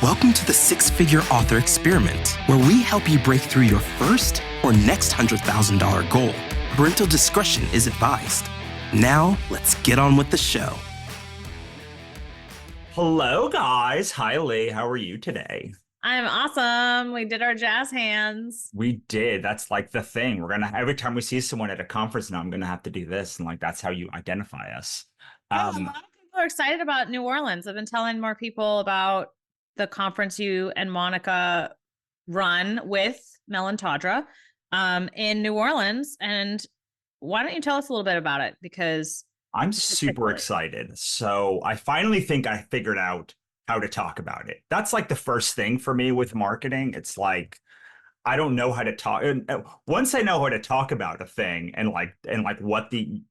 Welcome to the Six-Figure Author Experiment, where we help you break through your first or next $100,000 goal. Parental discretion is advised. Now, let's get on with the show. Hello, guys. Hi, Lee. How are you today? I'm awesome. We did our jazz hands. We did. That's like the thing. Every time we see someone at a conference now, I'm gonna have to do this, and like that's how you identify us. A lot of people are excited about New Orleans. I've been telling more people about the conference you and Monica run with Mel and Tadra in New Orleans. And why don't you tell us a little bit about it? Because I'm super excited. So I finally think I figured out how to talk about it. That's like the first thing for me with marketing. It's like I don't know how to talk. Once I know how to talk about a thing and what the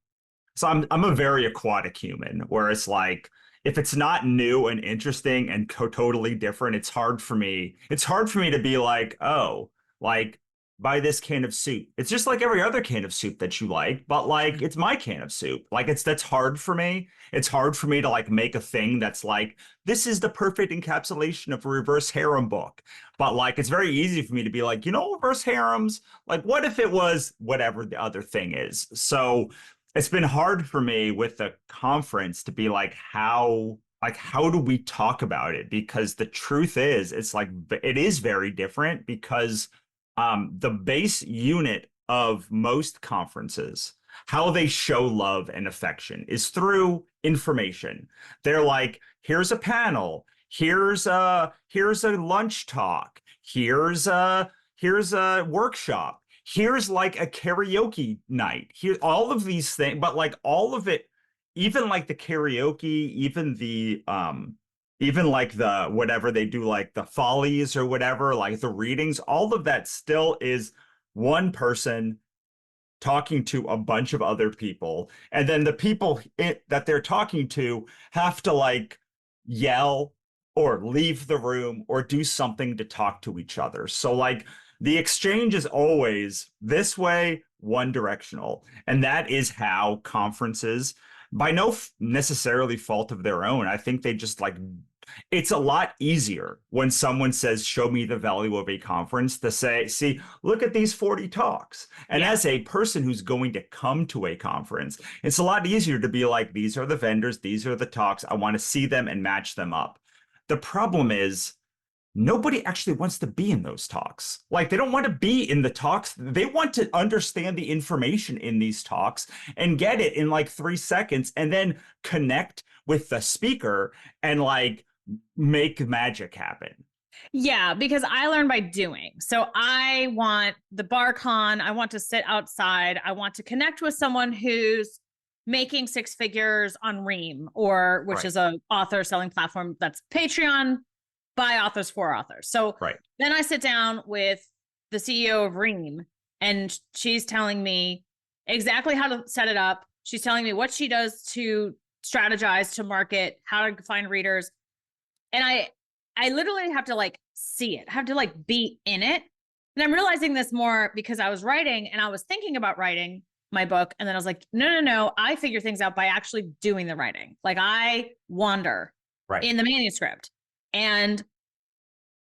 so I'm a very aquatic human, where it's like if it's not new and interesting and totally different, it's hard for me. It's hard for me to be like, oh, like buy this can of soup. It's just like every other can of soup that you like, but like it's my can of soup. Like that's hard for me. It's hard for me to like make a thing that's like this is the perfect encapsulation of a reverse harem book. But like it's very easy for me to be like, reverse harems, like what if it was whatever the other thing is? So it's been hard for me with the conference to be like how do we talk about it? Because the truth is it's like it is very different because the base unit of most conferences, how they show love and affection is through information. They're like, here's a panel, here's a lunch talk, here's a workshop, here's like a karaoke night, here, all of these things, but like all of it, even like the karaoke, even like the whatever they do, like the follies or whatever, like the readings, all of that still is one person talking to a bunch of other people. And then the people that they're talking to have to like yell or leave the room or do something to talk to each other. So like the exchange is always this way, one directional. And that is how conferences, by no necessarily fault of their own, I think they just like, it's a lot easier when someone says, show me the value of a conference, to say, see, look at these 40 talks. And as a person who's going to come to a conference, it's a lot easier to be like, these are the vendors, these are the talks. I want to see them and match them up. The problem is nobody actually wants to be in those talks. Like they don't want to be in the talks. They want to understand the information in these talks and get it in like 3 seconds and then connect with the speaker and like make magic happen. Yeah, because I learn by doing. So I want the bar con. I want to sit outside. I want to connect with someone who's making 6 figures on Reem, which is a author selling platform that's Patreon by authors for authors. So then I sit down with the CEO of Reem and she's telling me exactly how to set it up. She's telling me what she does to strategize, to market, how to find readers. And I literally have to like see it, I have to like be in it. And I'm realizing this more because I was writing and I was thinking about writing my book. And then I was like, no, I figure things out by actually doing the writing. Like I wander in the manuscript. And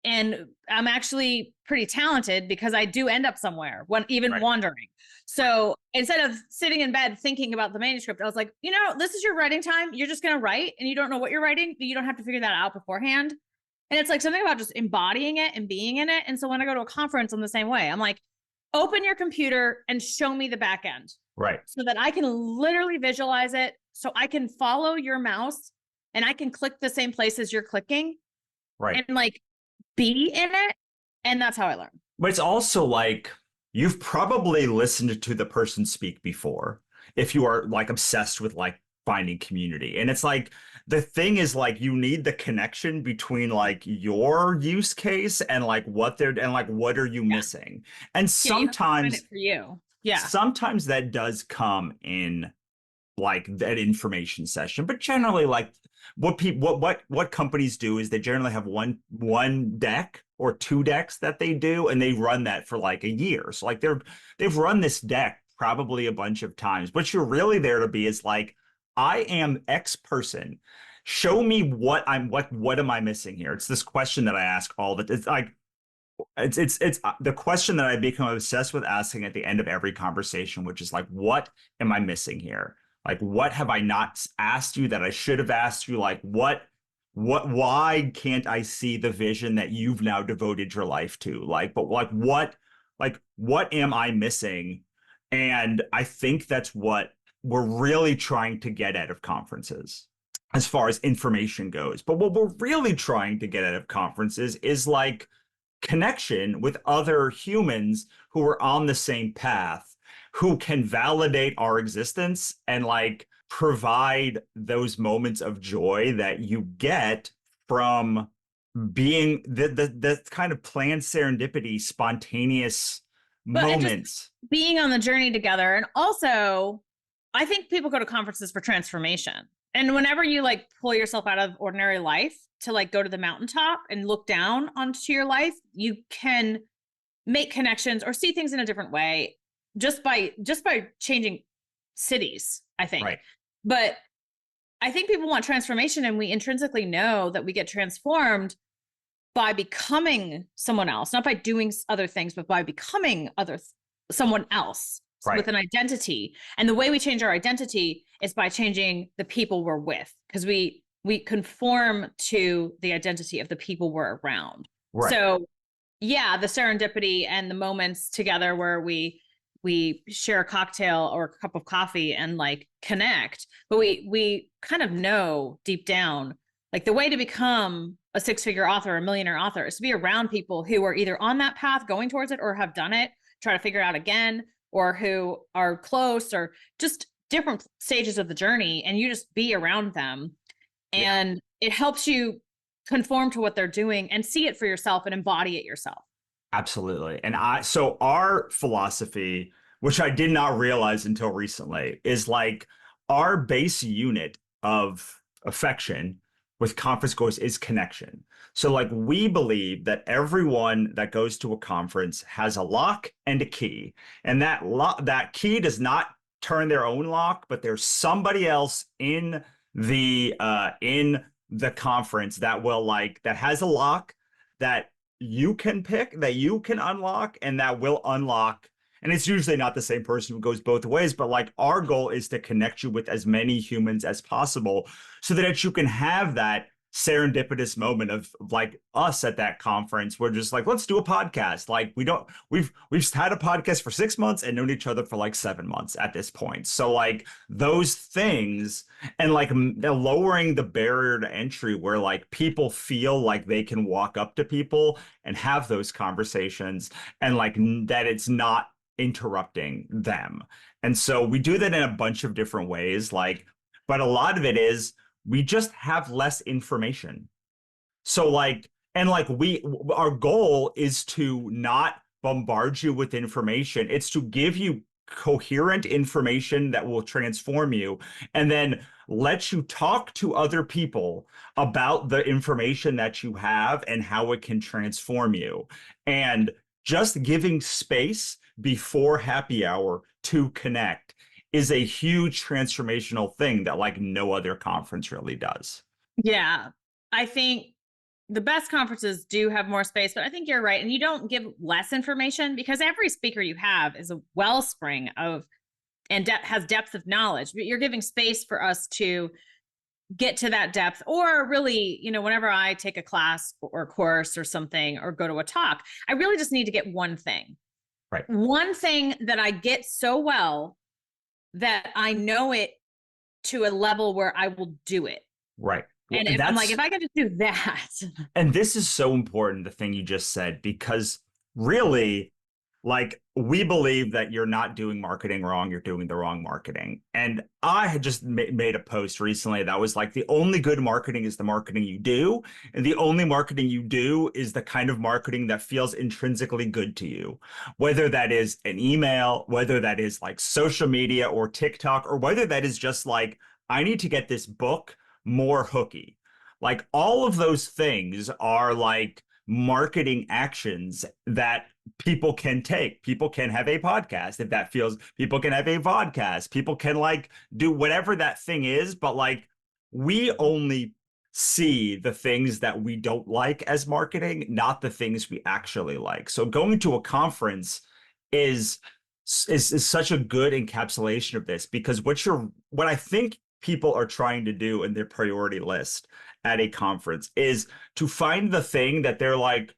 I'm actually pretty talented because I do end up somewhere when even wandering. So instead of sitting in bed thinking about the manuscript, I was like, this is your writing time. You're just going to write and you don't know what you're writing, but you don't have to figure that out beforehand. And it's like something about just embodying it and being in it. And so when I go to a conference, I'm the same way. I'm like, open your computer and show me the back end. Right. So that I can literally visualize it. So I can follow your mouse and I can click the same places you're clicking. Right. And like, be in it. And that's how I learn. But it's also like you've probably listened to the person speak before if you are like obsessed with like finding community. And it's like the thing is like you need the connection between like your use case and like what are you missing? And sometimes it for you. Sometimes that does come in like that information session, but generally like what companies do is they generally have one deck or 2 decks that they do, and they run that for like a year. So like they've run this deck probably a bunch of times. What you're really there to be is like, I am X person. show me what am I missing here? It's this question that I ask all the, it's like, it's the question that I become obsessed with asking at the end of every conversation, which is like, what am I missing here? Like, what have I not asked you that I should have asked you? Like, why can't I see the vision that you've now devoted your life to? What am I missing? And I think that's what we're really trying to get out of conferences as far as information goes. But what we're really trying to get out of conferences is like connection with other humans who are on the same path, who can validate our existence and like provide those moments of joy that you get from being the kind of planned serendipity, spontaneous moments. Being on the journey together. And also, I think people go to conferences for transformation. And whenever you like pull yourself out of ordinary life to like go to the mountaintop and look down onto your life, you can make connections or see things in a different way just by changing cities, I think. Right. But I think people want transformation, and we intrinsically know that we get transformed by becoming someone else, not by doing other things, but by becoming someone else with an identity. And the way we change our identity is by changing the people we're with, because we conform to the identity of the people we're around. Right. So yeah, the serendipity and the moments together where we share a cocktail or a cup of coffee and like connect, but we kind of know deep down, like the way to become a six-figure author, a millionaire author, is to be around people who are either on that path going towards it or have done it, try to figure it out again, or who are close, or just different stages of the journey, and you just be around them. And it helps you conform to what they're doing and see it for yourself and embody it yourself. Absolutely. And so our philosophy, which I did not realize until recently, is like our base unit of affection with conference goers is connection. So like we believe that everyone that goes to a conference has a lock and a key, and that key does not turn their own lock, but there's somebody else in the conference that has a lock that you can pick, that you can unlock, and that will unlock. And it's usually not the same person who goes both ways, but like our goal is to connect you with as many humans as possible so that you can have that serendipitous moment of like us at that conference. We're just like, let's do a podcast. Like we've had a podcast for 6 months and known each other for like 7 months at this point. So like those things, and like lowering the barrier to entry where like people feel like they can walk up to people and have those conversations, and like that it's not interrupting them. And so we do that in a bunch of different ways, like, but a lot of it is we just have less information. So like, and like our goal is to not bombard you with information. It's to give you coherent information that will transform you, and then let you talk to other people about the information that you have and how it can transform you. And just giving space before happy hour to connect is a huge transformational thing that like no other conference really does. Yeah. I think the best conferences do have more space, but I think you're right. And you don't give less information, because every speaker you have is a wellspring of and has depth of knowledge. But you're giving space for us to get to that depth, or really, whenever I take a class or course or something or go to a talk, I really just need to get one thing. Right. One thing that I get so well that I know it to a level where I will do it. Right. And if I'm like, if I can just do that. And this is so important, the thing you just said, because really, like, we believe that you're not doing marketing wrong, you're doing the wrong marketing. And I had just made a post recently that was like, the only good marketing is the marketing you do. And the only marketing you do is the kind of marketing that feels intrinsically good to you, whether that is an email, whether that is like social media or TikTok, or whether that is just like, I need to get this book more hooky. Like all of those things are like marketing actions that people can take. People can have a podcast if that feels, people can have a vodcast, people can like do whatever that thing is, but like we only see the things that we don't like as marketing, not the things we actually like. So going to a conference is such a good encapsulation of this, because what I think people are trying to do in their priority list at a conference is to find the thing that they're like,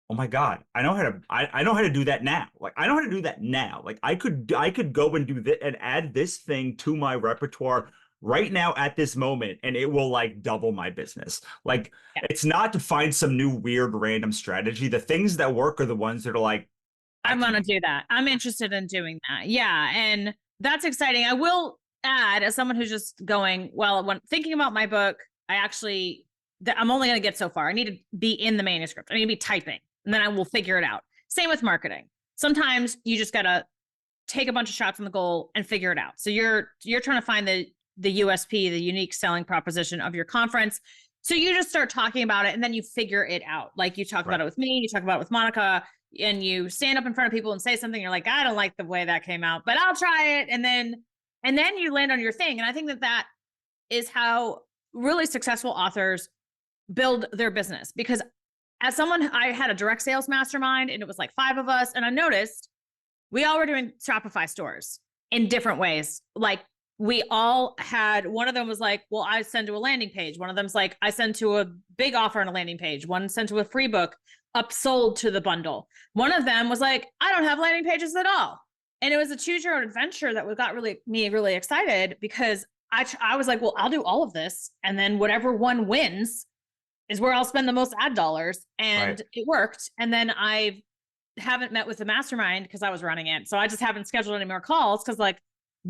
oh my God, I know how to do that now. Like I know how to do that now. Like I could go and do that and add this thing to my repertoire right now at this moment, and it will like double my business. Like Yeah. it's not to find some new weird random strategy. The things that work are the ones that are like, I'm going to do that. I'm interested in doing that. Yeah. And that's exciting. I will add, as someone who's just going, well, when thinking about my book, I'm only going to get so far. I need to be in the manuscript. I need to be typing, and then I will figure it out. Same with marketing. Sometimes you just got to take a bunch of shots on the goal and figure it out. So you're trying to find the USP, the unique selling proposition of your conference. So you just start talking about it, and then you figure it out. Like you talk about it with me, you talk about it with Monica, and you stand up in front of people and say something. You're like, I don't like the way that came out, but I'll try it. And then you land on your thing. And I think that is how really successful authors build their business. Because as someone, I had a direct sales mastermind, and it was like 5 of us. And I noticed we all were doing Shopify stores in different ways. Like we all had, one of them was like, well, I send to a landing page. One of them's like, I send to a big offer on a landing page. One sent to a free book, upsold to the bundle. One of them was like, I don't have landing pages at all. And it was a choose your own adventure that got me really excited, because I was like, well, I'll do all of this. And then whatever one wins is where I'll spend the most ad dollars. And it worked. And then I haven't met with the mastermind because I was running it. So I just haven't scheduled any more calls, because like,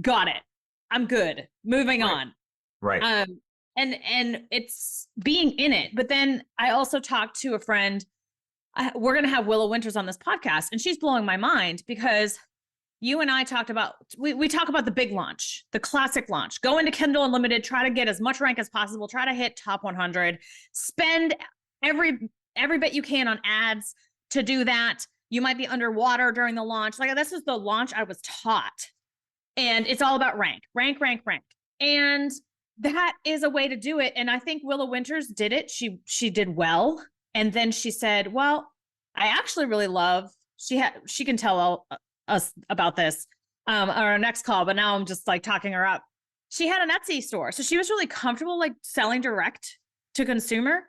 got it. I'm good. Moving on. Right. And it's being in it. But then I also talked to a friend. We're going to have Willow Winters on this podcast, and she's blowing my mind, because you and I talked about, we talk about the big launch, the classic launch, go into Kindle Unlimited, try to get as much rank as possible, try to hit top 100, spend every bit you can on ads to do that. You might be underwater during the launch. Like this is the launch I was taught. And it's all about rank. And that is a way to do it. And I think Willow Winters did it. She did well. And then she said, well, I actually really love, she can tell us about this on our next call, but now I'm just like talking her up. She had an Etsy store. So she was really comfortable like selling direct to consumer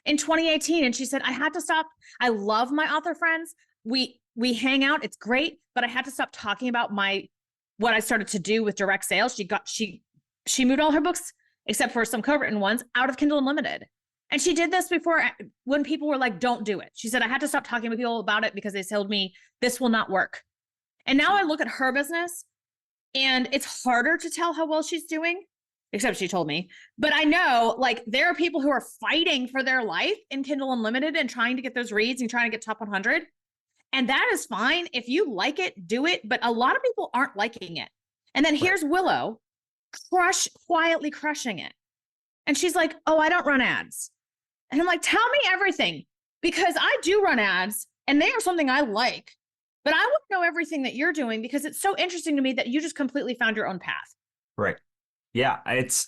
in 2018. And she said, I had to stop. I love my author friends. We hang out. It's great. But I had to stop talking about what I started to do with direct sales. She moved all her books, except for some co-written ones, out of Kindle Unlimited. And she did this before, when people were like, don't do it. She said, I had to stop talking with people about it because they told me this will not work. And now I look at her business, and it's harder to tell how well she's doing, except she told me. But I know like there are people who are fighting for their life in Kindle Unlimited and trying to get those reads and trying to get top 100. And that is fine. If you like it, do it. But a lot of people aren't liking it. And then here's Willow quietly crushing it. And she's like, oh, I don't run ads. And I'm like, tell me everything, because I do run ads and they are something I like, but I want to know everything that you're doing, because it's so interesting to me that you just completely found your own path. Right. Yeah. It's,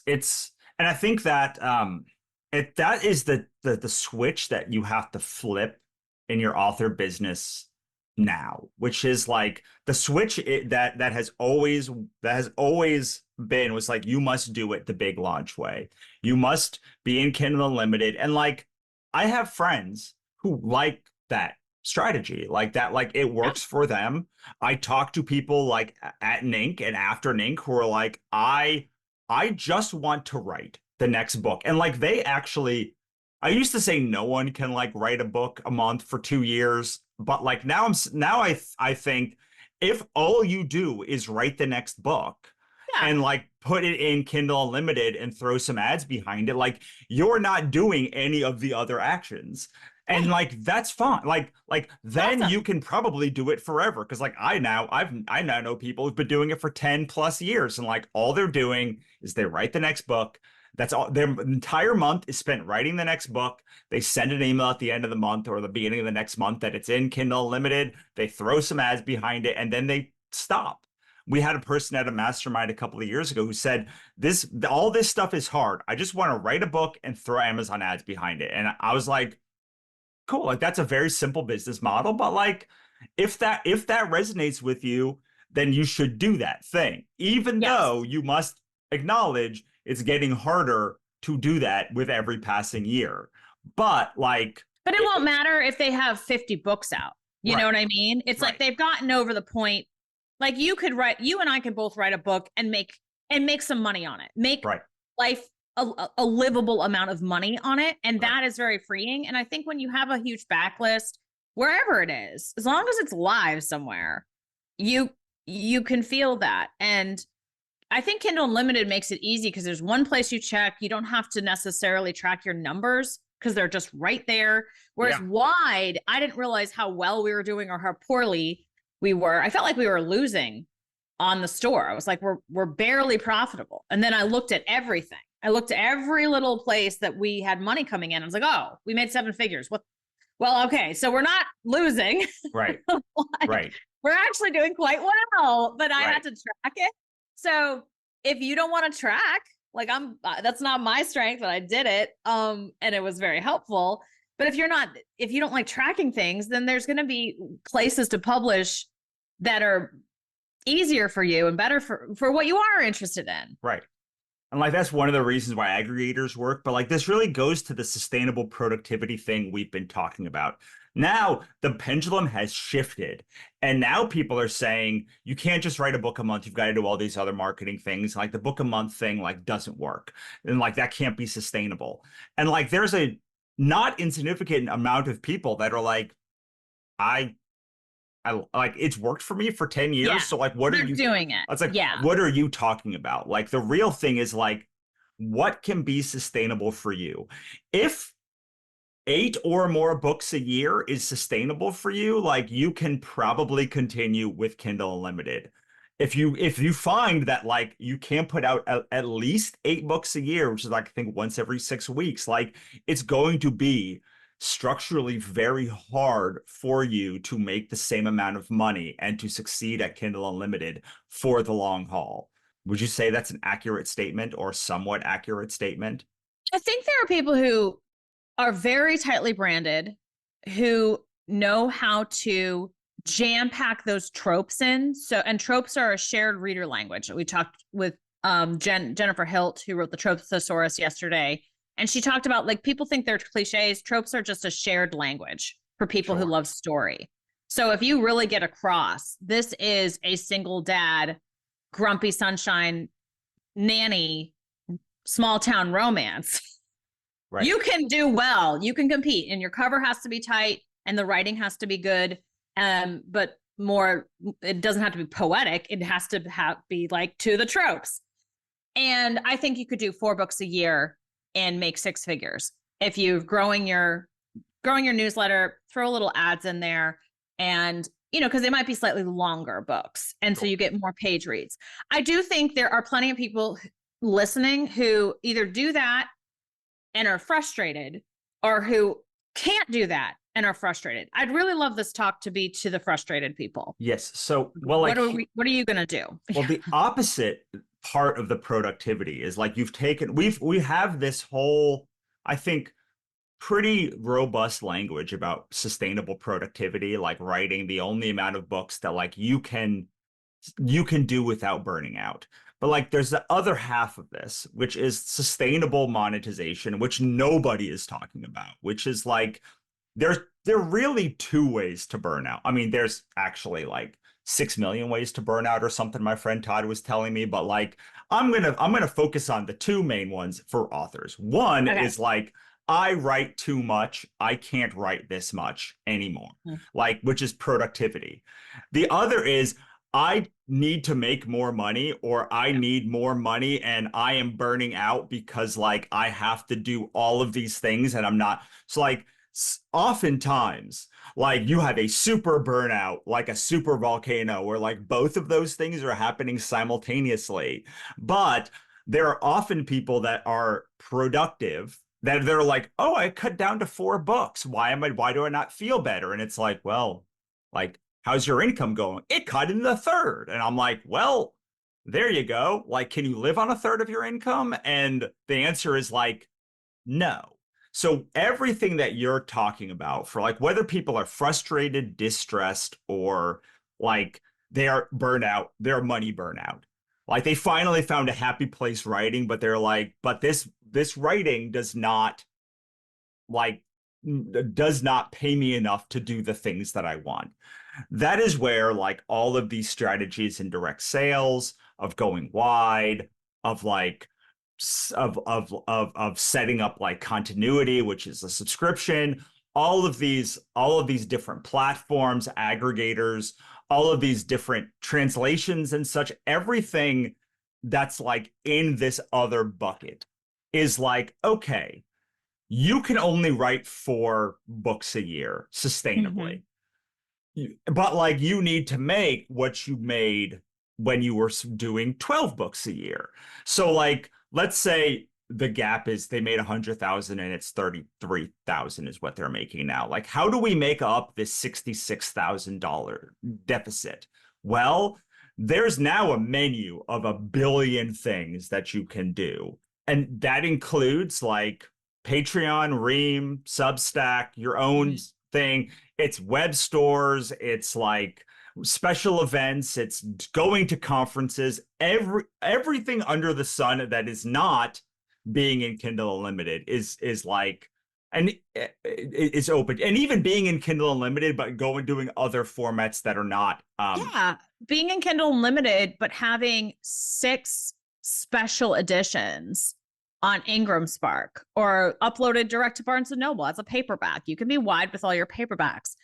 and I think that, that is the switch that you have to flip in your author business now, which is like the switch that has always been was like, you must do it the big launch way. You must be in Kindle Unlimited. And like, I have friends who like that strategy, like that, like it works for them. I talk to people like at Nink and after Nink who are like, I just want to write the next book. And like, they actually, I used to say no one can like write a book a month for 2 years. But like now I think if all you do is write the next book and like put it in Kindle Unlimited and throw some ads behind it, like you're not doing any of the other actions. And like that's fine. Like then you can probably do it forever. Cause like I now know people who've been doing it for 10 plus years, and like all they're doing is they write the next book. That's all. Their entire month is spent writing the next book. They send an email at the end of the month or the beginning of the next month that it's in Kindle Unlimited. They throw some ads behind it, and then they stop. we had a person at a mastermind a couple of years ago who said all this stuff is hard. I just want to write a book and throw Amazon ads behind it. And I was like, cool, like that's a very simple business model, but like if that resonates with you, then you should do that thing, even though you must acknowledge it's getting harder to do that with every passing year. But it won't matter if they have 50 books out. You know what I mean? It's like they've gotten over the point. Like you and I could both write a book and make some money on it. Make life a livable amount of money on it. And that is very freeing. And I think when you have a huge backlist, wherever it is, as long as it's live somewhere, you can feel that. And I think Kindle Unlimited makes it easy because there's one place you check. You don't have to necessarily track your numbers because they're just right there. Whereas Wide, I didn't realize how well we were doing or how poorly we were. I felt like we were losing on the store. I was like, we're barely profitable. And then I looked at everything. I looked at every little place that we had money coming in. I was like, oh, we made 7 figures. What? Well, okay. So we're not losing. Right. We're actually doing quite well, but I had to track it. So if you don't want to track, like that's not my strength, but I did it. And it was very helpful. But if you don't like tracking things, then there's going to be places to publish that are easier for you and better for what you are interested in. Right. And like, that's one of the reasons why aggregators work. But like, this really goes to the sustainable productivity thing we've been talking about. Now the pendulum has shifted, and now people are saying you can't just write a book a month. You've got to do all these other marketing things. Like the book a month thing, like doesn't work. And like, that can't be sustainable. And like, there's a not insignificant amount of people that are like, I like, it's worked for me for 10 years. Yeah, so like, what are you doing it? It's like, what are you talking about? Like, the real thing is like, what can be sustainable for you? If 8 or more books a year is sustainable for you, like, you can probably continue with Kindle Unlimited. If you find that like you can't put out at least 8 books a year, which is like, I think once every 6 weeks, like it's going to be structurally very hard for you to make the same amount of money and to succeed at Kindle Unlimited for the long haul. Would you say that's an accurate statement or somewhat accurate statement? I think there are people who are very tightly branded, who know how to jam pack those tropes in. So, and tropes are a shared reader language. We talked with Jennifer Hilt, who wrote the Trope Thesaurus yesterday. And she talked about like, people think they're cliches. Tropes are just a shared language for people who love story. So if you really get across, this is a single dad, grumpy sunshine, nanny, small town romance. Right. You can do well. You can compete, and your cover has to be tight and the writing has to be good. But more, it doesn't have to be poetic. It has to be like to the tropes. And I think you could do 4 books a year and make 6 figures. If you're growing your newsletter, throw a little ads in there, and, you know, because they might be slightly longer books. And so you get more page reads. I do think there are plenty of people listening who either do that and are frustrated, or who can't do that and are frustrated. I'd really love this talk to be to the frustrated people. Yes. So, well, like, what are you going to do? Well, the opposite part of the productivity is like, we have this whole, I think, pretty robust language about sustainable productivity, like writing the only amount of books that like you can do without burning out. But like, there's the other half of this, which is sustainable monetization, which nobody is talking about, which is like, there are really 2 ways to burn out. I mean, there's actually like 6 million ways to burn out or something, my friend Todd was telling me, but like, I'm gonna focus on the 2 main ones for authors. One is like, I write too much. I can't write this much anymore, like, which is productivity. The other is, I need to make more money, or I need more money and I am burning out because like I have to do all of these things and I'm not. So like, oftentimes, like, you have a super burnout, like a super volcano, where like both of those things are happening simultaneously. But there are often people that are productive, that they're like, oh, I cut down to 4 books. Why do I not feel better? And it's like, well, like, how's your income going? It cut in a third. And I'm like, well, there you go. Like, can you live on a third of your income? And the answer is like, no. So everything that you're talking about for like whether people are frustrated, distressed, or like they are burnout, they're money burnout. Like they finally found a happy place writing, but they're like, but this writing like does not pay me enough to do the things that I want. That is where like all of these strategies in direct sales, of going wide, of like of setting up like continuity, which is a subscription, all of these different platforms, aggregators, all of these different translations and such, everything that's like in this other bucket is like, okay, you can only write 4 books a year sustainably. But like you need to make what you made when you were doing 12 books a year. So like, let's say the gap is they made 100,000 and it's 33,000 is what they're making now. Like, how do we make up this $66,000 deficit? Well, there's now a menu of a billion things that you can do. And that includes like Patreon, Reem, Substack, your own thing. It's web stores. It's like special events. It's going to conferences. Everything under the sun that is not being in Kindle Unlimited is like, and it's open. And even being in Kindle Unlimited, but doing other formats that are not. Being in Kindle Unlimited, but having 6 special editions on Ingram Spark or uploaded direct to Barnes & Noble as a paperback. You can be wide with all your paperbacks.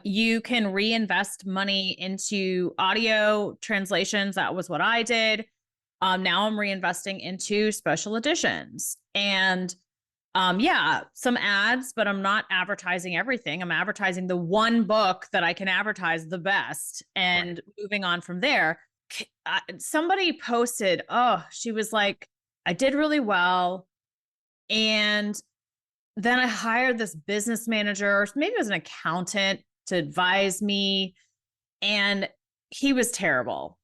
You can reinvest money into audio translations. That was what I did. Now I'm reinvesting into special editions and some ads, but I'm not advertising everything. I'm advertising the one book that I can advertise the best and moving on from there. Somebody posted, she was like, I did really well. And then I hired this business manager, maybe it was an accountant, to advise me. And he was terrible.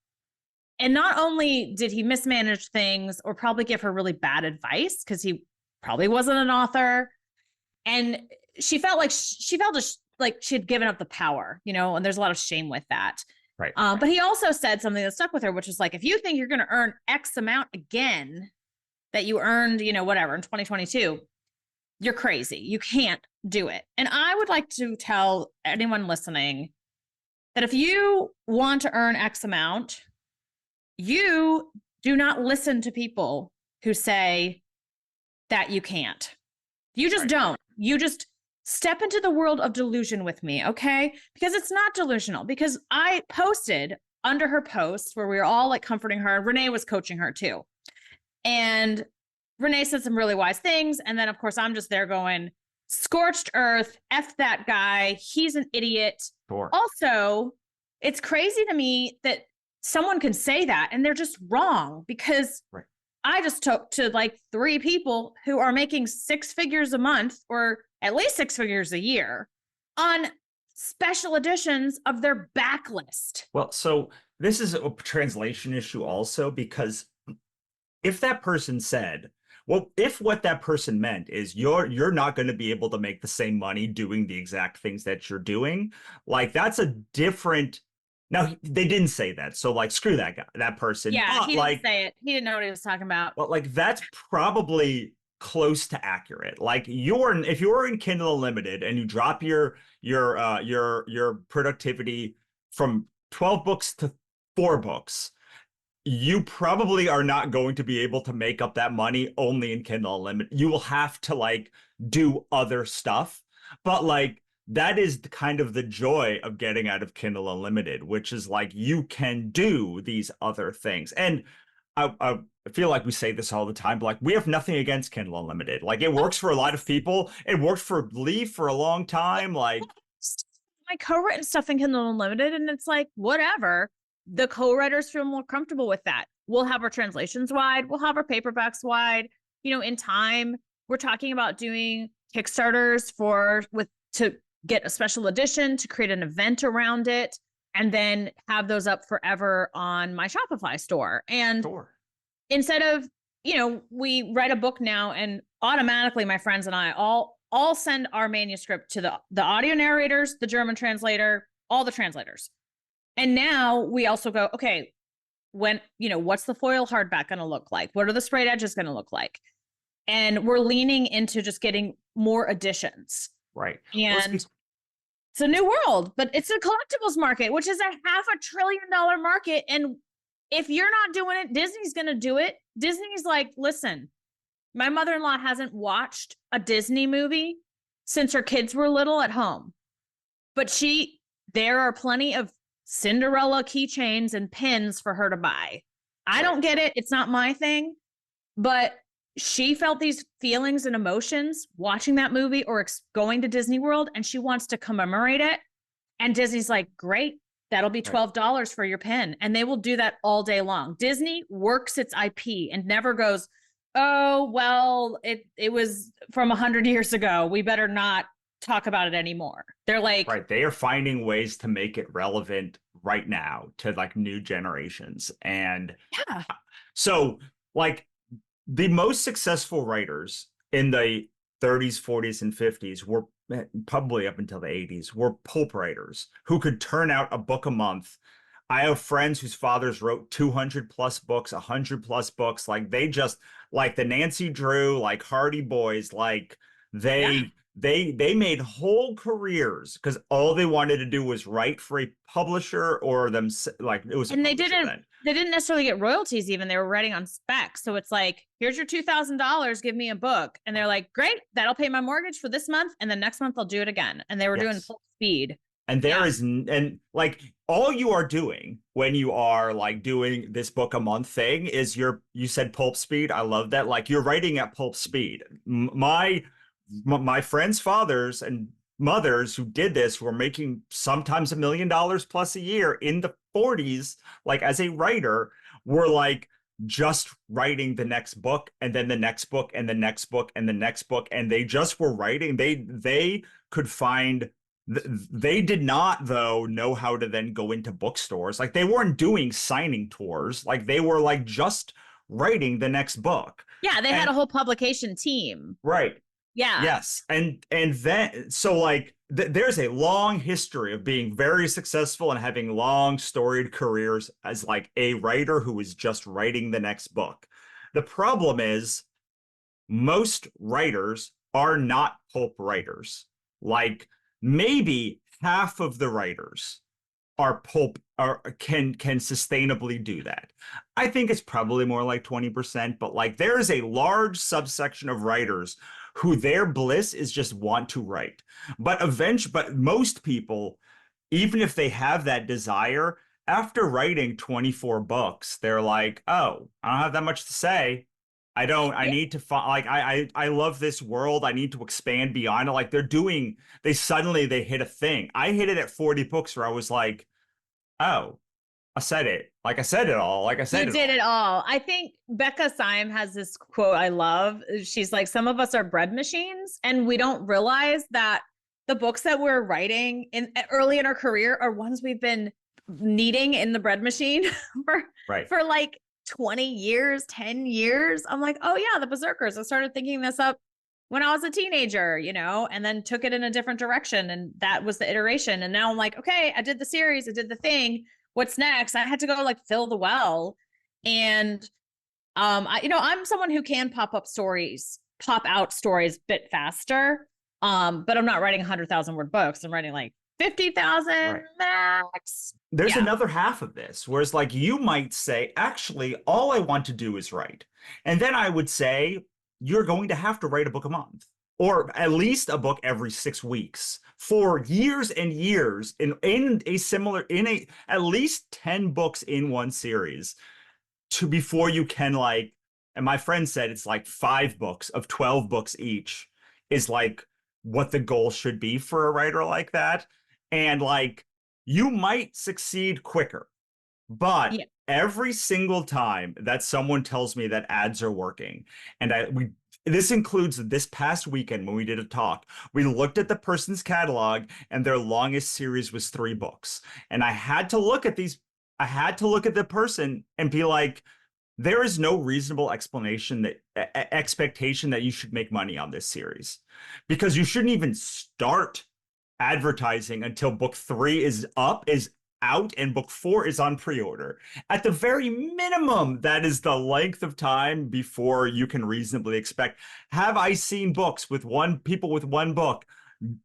And not only did he mismanage things or probably give her really bad advice, because he probably wasn't an author. And she felt like like she had given up the power, and there's a lot of shame with that. Right. But he also said something that stuck with her, which is like, if you think you're going to earn X amount again that you earned, whatever in 2022, you're crazy. You can't do it. And I would like to tell anyone listening that if you want to earn X amount, you do not listen to people who say that you can't. You just don't. You just step into the world of delusion with me, okay? Because it's not delusional. Because I posted under her post where we were all like comforting her. Renee was coaching her too. And Renee said some really wise things. And then, of course, I'm just there going, scorched earth, F that guy. He's an idiot. Sure. Also, it's crazy to me that someone can say that and they're just wrong, because I just talked to like 3 people who are making 6 figures a month or at least 6 figures a year on special editions of their backlist. Well, so this is a translation issue also, because if that person said, well, if what that person meant is you're not going to be able to make the same money doing the exact things that you're doing, like that's a different. Now they didn't say that, so like screw that guy, that person. Yeah, he didn't say it. He didn't know what he was talking about. But like that's probably close to accurate. Like if you're in Kindle Unlimited and you drop your productivity from 12 books to 4 books, you probably are not going to be able to make up that money only in Kindle Unlimited. You will have to like do other stuff. But like that is kind of the joy of getting out of Kindle Unlimited, which is like you can do these other things. And I feel like we say this all the time, but like we have nothing against Kindle Unlimited. Like it works for a lot of people. It worked for Lee for a long time. Like my co-written stuff in Kindle Unlimited, and it's like, whatever. The co-writers feel more comfortable with that. We'll have our translations wide. We'll have our paperbacks wide. In time, we're talking about doing Kickstarters to get a special edition, to create an event around it, and then have those up forever on my Shopify store. And Sure. instead of, we write a book now, and automatically my friends and I all send our manuscript to the audio narrators, the German translator, all the translators. And now we also go, okay, when, what's the foil hardback going to look like? What are the sprayed edges going to look like? And we're leaning into just getting more editions. Right. And it's a new world, but it's a collectibles market, which is a $500 billion market. And if you're not doing it, Disney's going to do it. Disney's like, listen, my mother-in-law hasn't watched a Disney movie since her kids were little at home, but there are plenty of Cinderella keychains and pins for her to buy. I don't get it. It's not my thing, but she felt these feelings and emotions watching that movie or going to Disney World, and she wants to commemorate it. And Disney's like, great, that'll be $12 for your pin. And they will do that all day long. Disney works its IP and never goes, oh, well, it was from 100 years ago. We better not talk about it anymore. They're like, right. They are finding ways to make it relevant right now to like new generations. And so like, the most successful writers in the 30s, 40s, and 50s were probably up until the 80s were pulp writers who could turn out a book a month. I have friends whose fathers wrote 200 plus books, 100 plus books. Like they just like the Nancy Drew, like Hardy Boys, like they made whole careers because all they wanted to do was write for a publisher or them. Like it was, and they didn't necessarily get royalties. Even they were writing on spec. So it's like, here's your $2,000, give me a book. And they're like, great, that'll pay my mortgage for this month. And then next month I'll do it again. And they were doing full speed. And and like all you are doing when you are like doing this book a month thing is you said pulp speed. I love that. Like you're writing at pulp speed. My friends' fathers and mothers who did this were making sometimes $1 million plus a year in the 40s, like as a writer, were like just writing the next book and then the next book and the next book and the next book. And they just were writing. They could find, they did not though know how to then go into bookstores. Like they weren't doing signing tours. Like they were like just writing the next book. Yeah. They had a whole publication team. Right. Yeah. Yes. And then, so like, there's a long history of being very successful and having long storied careers as like a writer who is just writing the next book. The problem is most writers are not pulp writers. Like maybe half of the writers are pulp can sustainably do that. I think it's probably more like 20%, but like there is a large subsection of writers who their bliss is just want to write. But most people, even if they have that desire, after writing 24 books, they're like, oh, I don't have that much to say. I need to find, like, I love this world. I need to expand beyond it. Like they hit a thing. I hit it at 40 books where I was like, oh, I said it. Like I said it all. Like I said you did it all. I think Becca Syme has this quote I love. She's like, some of us are bread machines and we don't realize that the books that we're writing early in our career are ones we've been kneading in the bread machine for like 20 years, 10 years. I'm like, oh yeah, the Berserkers. I started thinking this up when I was a teenager, and then took it in a different direction. And that was the iteration. And now I'm like, okay, I did the series, I did the thing. What's next? I had to go like fill the well. And I'm someone who can pop out stories a bit faster. But I'm not writing 100,000 word books. I'm writing like 50,000 max. There's another half of this, whereas like you might say, actually, all I want to do is write. And then I would say, you're going to have to write a book a month, or at least a book every 6 weeks for years and years at least 10 books in one series before you can like, and my friend said it's like 5 books of 12 books each is like what the goal should be for a writer like that. And like, you might succeed quicker, but every single time that someone tells me that ads are working and this includes this past weekend when we did a talk. We looked at the person's catalog and their longest series was 3 books. And I had to look at the person and be like, there is no reasonable expectation that you should make money on this series, because you shouldn't even start advertising until book 3 is out and book 4 is on pre-order. At the very minimum, that is the length of time before you can reasonably expect. Have I seen books with people with one book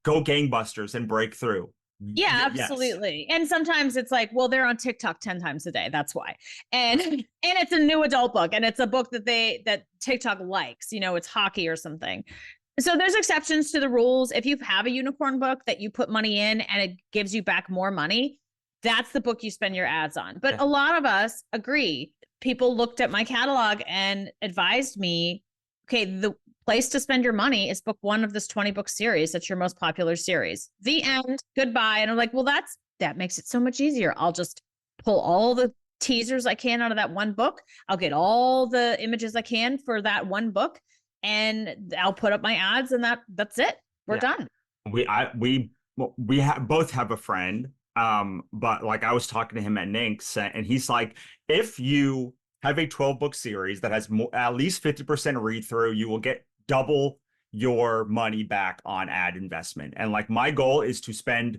go gangbusters and break through? Yeah, absolutely. Yes. And sometimes it's like, well, they're on TikTok 10 times a day. That's why. And it's a new adult book, and it's a book that TikTok likes, it's hockey or something. So there's exceptions to the rules. If you have a unicorn book that you put money in and it gives you back more money, that's the book you spend your ads on. But a lot of us agree. People looked at my catalog and advised me, okay, the place to spend your money is book 1 of this 20-book series. That's your most popular series. The end. Goodbye. And I'm like, well, that makes it so much easier. I'll just pull all the teasers I can out of that one book. I'll get all the images I can for that one book, and I'll put up my ads, and that's it. We're done. We both have a friend, but like I was talking to him at Ninx, and he's like, if you have a 12-book series that has at least 50% read through, you will get double your money back on ad investment. And like, my goal is to spend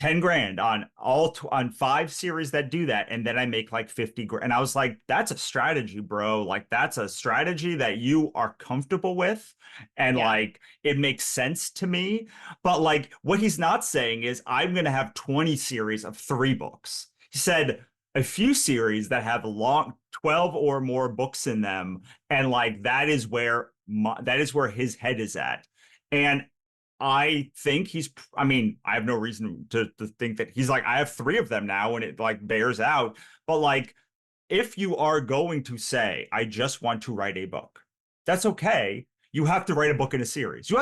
10 grand on on 5 series that do that, and then I make like 50 grand. And I was like, that's a strategy, bro. Like, that's a strategy that you are comfortable with, and like, it makes sense to me. But like, what he's not saying is I'm gonna have 20 series of 3 books. He said a few series that have long 12 or more books in them, and like, that is where his head is at. And I think I have no reason to think that he's like, I have 3 of them now and it like bears out. But like, if you are going to say, I just want to write a book, that's okay. You have to write a book in a series.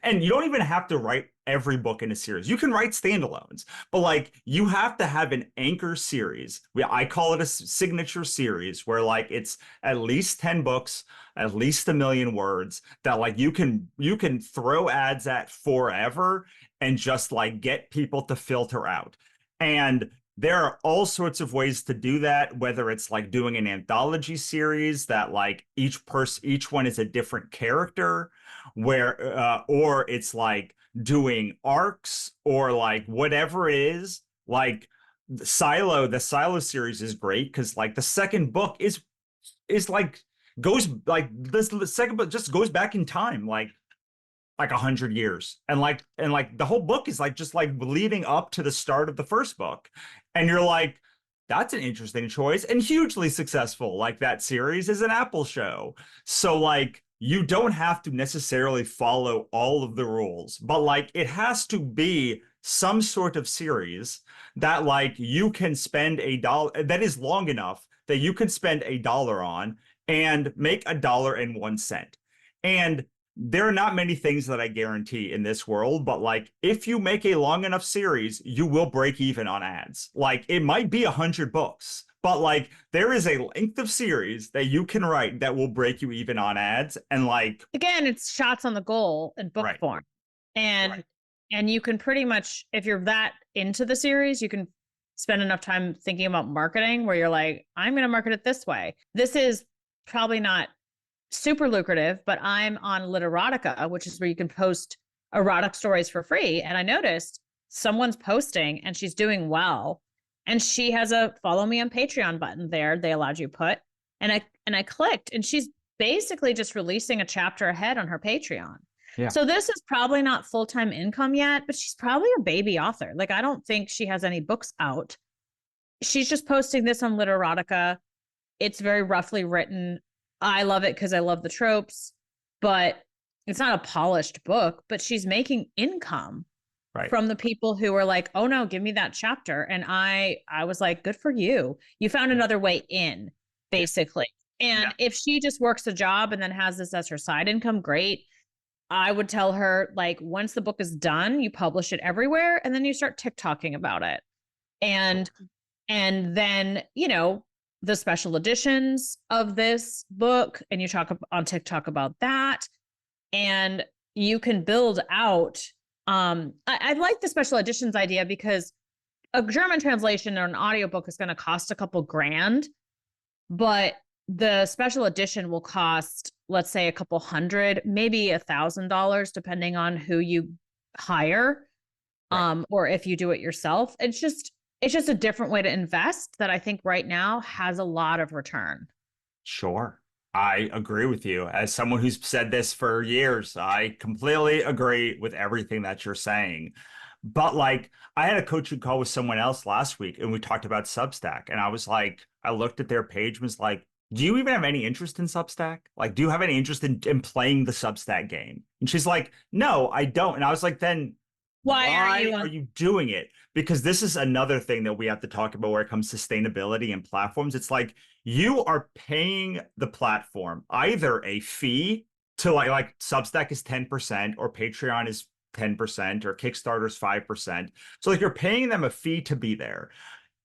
And you don't even have to write every book in a series. You can write standalones, but like, you have to have an anchor series. I call it a signature series, where like, it's at least 10 books, at least 1 million words, that like, you can throw ads at forever and just like get people to filter out. And there are all sorts of ways to do that, whether it's like doing an anthology series that like each one is a different character, or it's like doing arcs, or like whatever it is. Like the Silo series is great because like the second book is like goes like this, the second book just goes back in time like 100 years, and like the whole book is like just like leading up to the start of the first book, and you're like, that's an interesting choice, and hugely successful. Like, that series is an Apple show, so like, you don't have to necessarily follow all of the rules, but like, it has to be some sort of series that like you can spend $1 that is long enough that you can spend $1 on and make $1.01. And there are not many things that I guarantee in this world, but like, if you make a long enough series, you will break even on ads. Like, it might be 100 books, but like, there is a length of series that you can write that will break you even on ads. And like, again, it's shots on the goal in book form. And you can pretty much, if you're that into the series, you can spend enough time thinking about marketing where you're like, I'm going to market it this way. This is probably not super lucrative, but I'm on Literotica, which is where you can post erotic stories for free. And I noticed someone's posting and she's doing well. And she has a follow me on Patreon button there. They allowed you to put, and I clicked, and she's basically just releasing a chapter ahead on her Patreon. Yeah. So this is probably not full-time income yet, but she's probably a baby author. Like, I don't think she has any books out. She's just posting this on Literotica. It's very roughly written. I love it because I love the tropes, but it's not a polished book, but she's making income from the people who are like, oh no, give me that chapter. And I was like, good for you. You found another way in, basically. And if she just works a job and then has this as her side income, great. I would tell her, like, once the book is done, you publish it everywhere, and then you start TikToking about it. And then, the special editions of this book, and you talk on TikTok about that. and you can build out. I like the special editions idea because a German translation or an audiobook is going to cost a couple grand, but the special edition will cost, let's say, a couple hundred, maybe $1,000, depending on who you hire, Right. or if you do it yourself. It's just a different way to invest that I think right now has a lot of return. Sure. I agree with you. As someone who's said this for years, I completely agree with everything that you're saying. But like, I had a coaching call with someone else last week and we talked about Substack. And I was like, I looked at their page and was like, do you even have any interest in Substack? Like, do you have any interest in playing the Substack game? And she's like, no, I don't. And I was like, then Why aren't why you are on? you doing it? Because this is another thing that we have to talk about where it comes to sustainability and platforms. It's like you are paying the platform either a fee to like Substack is 10% or Patreon is 10% or Kickstarter is 5%. So like you're paying them a fee to be there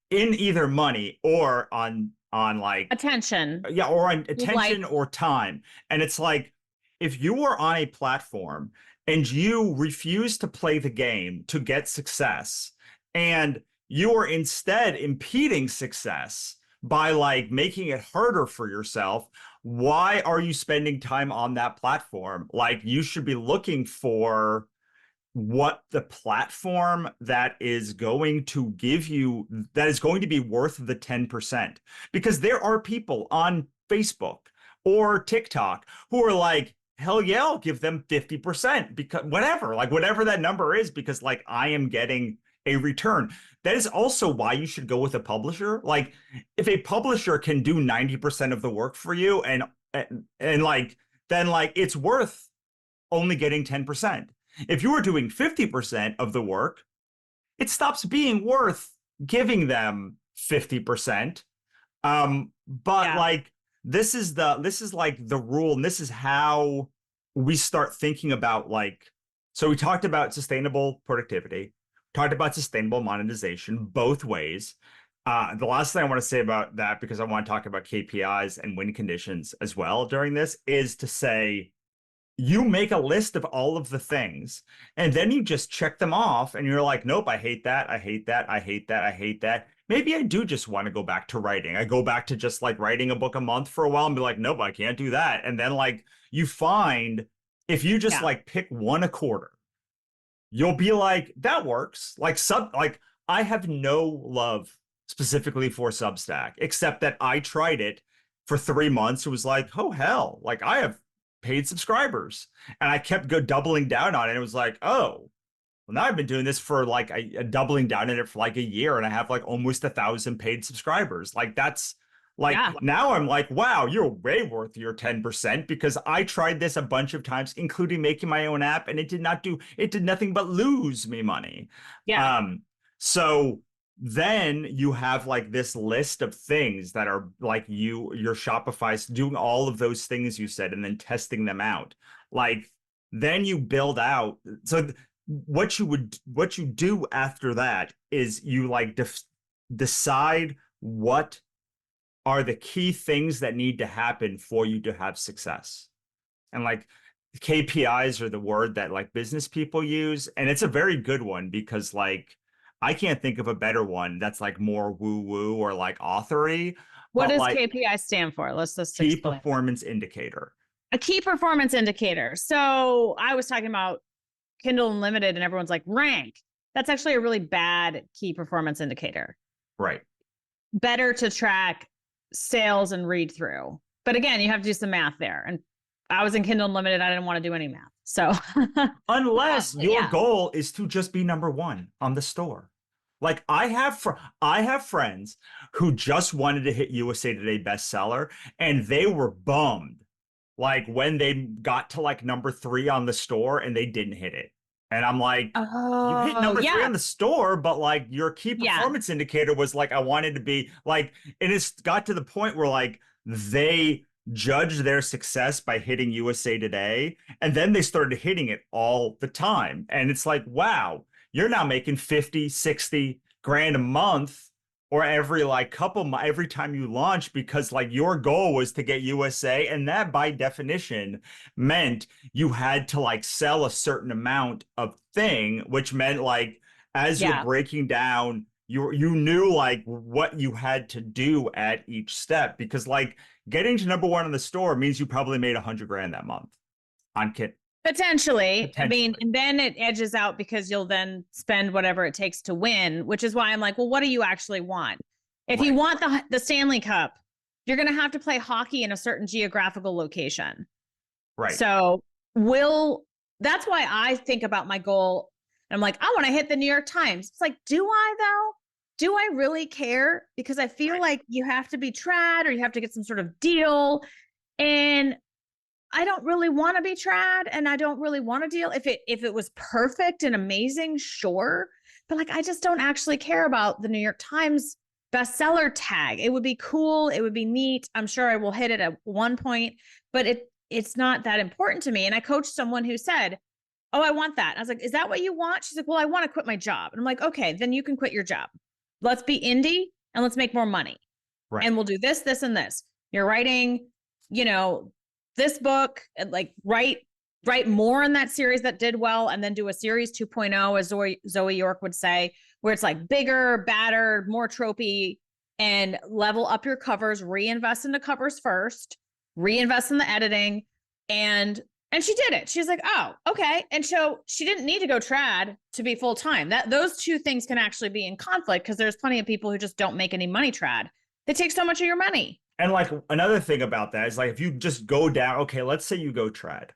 in either money or on like Attention. yeah, or on Like, attention or time. And it's like if you are on a platform and you refuse to play the game to get success, and you are instead impeding success by like making it harder for yourself, why are you spending time on that platform? Like you should be looking for what the platform that is going to give you that is going to be worth the 10%, because there are people on Facebook or TikTok who are like, hell yeah, I'll give them 50% because whatever, like whatever that number is, because like I am getting a return. That is also why you should go with a publisher. Like if a publisher can do 90% of the work for you and like then like it's worth only getting 10%. If you are doing 50% of the work, it stops being worth giving them 50%. But yeah. like this is like the rule, and this is how we start thinking about like, so we talked about sustainable productivity, talked about sustainable monetization both ways. The last thing I want to say about that, because I want to talk about KPIs and win conditions as well during this, is to say you make a list of all of the things and then you just check them off and you're like, nope, I hate that. I hate that. I hate that. I hate that. Maybe I do just want to go back to writing. I go back to just like writing a book a month for a while and be like, nope, I can't do that. And then like you find if you just Yeah. like pick one a quarter, you'll be like, that works. Like I have no love specifically for Substack, except that I tried it for 3 months. It was like, oh hell, like I have paid subscribers. And I kept doubling down on it. It was like, oh, well, now I've been doing this for like a doubling down in it for like a year, and I have like almost 1,000 paid subscribers. Like that's like Yeah. now I'm like, wow, you're way worth your 10% because I tried this a bunch of times, including making my own app, and it did nothing but lose me money. Yeah. Um, so then you have like this list of things that are like your Shopify's doing all of those things you said and then testing them out. Like then you build out. So what you do after that is you like decide what are the key things that need to happen for you to have success. And like KPIs are the word that like business people use. And it's a very good one because like I can't think of a better one that's like more woo-woo or like authory, What but does like KPI stand for? Let's just key explain. performance indicator. A key performance indicator. So I was talking about Kindle Unlimited and everyone's like, rank. That's actually a really bad key performance indicator. Right. Better to track sales and read through. But again, you have to do some math there. And I was in Kindle Unlimited. I didn't want to do any math. So Unless your yeah. goal is to just be number one on the store. Like I have friends who just wanted to hit USA Today bestseller and they were bummed like when they got to like number 3 on the store and they didn't hit it. And I'm like, you hit Oh, number 3 yeah. on the store, but like your key Yeah. performance indicator was like I wanted to be like, and it's got to the point where like they judge their success by hitting USA Today, and then they started hitting it all the time. And it's like, wow, you're now making 50, 60 grand a month or every like every time you launch, because like your goal was to get USA, and that by definition meant you had to like sell a certain amount of thing, which meant like as you're Yeah. breaking down, you knew like what you had to do at each step, because like getting to #1 in the store means you probably made 100 grand that month on kit. Potentially. I mean, Potentially. and then it edges out because you'll then spend whatever it takes to win, which is why I'm like, well, what do you actually want? If you Right. want the Stanley Cup, you're going to have to play hockey in a certain geographical location. Right. So that's why I think about my goal. And I'm like, I want to hit the New York Times. It's like, do I though? Do I really care? Because I feel Right. like you have to be trad or you have to get some sort of deal. And I don't really want to be trad and I don't really want to deal. If it was perfect and amazing, sure. But like, I just don't actually care about the New York Times bestseller tag. It would be cool. It would be neat. I'm sure I will hit it at one point, but it's not that important to me. And I coached someone who said, oh, I want that. I was like, is that what you want? She's like, well, I want to quit my job. And I'm like, okay, then you can quit your job. Let's be indie and let's make more money. Right. And we'll do this, this, and this. You're writing, this book, and like write more in that series that did well, and then do a series 2.0, as Zoe York would say, where it's like bigger, badder, more tropey, and level up your covers, reinvest in the covers first, reinvest in the editing. And she did it. She's like, oh, okay. And so she didn't need to go trad to be full time. Those two things can actually be in conflict, because there's plenty of people who just don't make any money trad. They take so much of your money. And like another thing about that is like if you just go down, okay, let's say you go trad.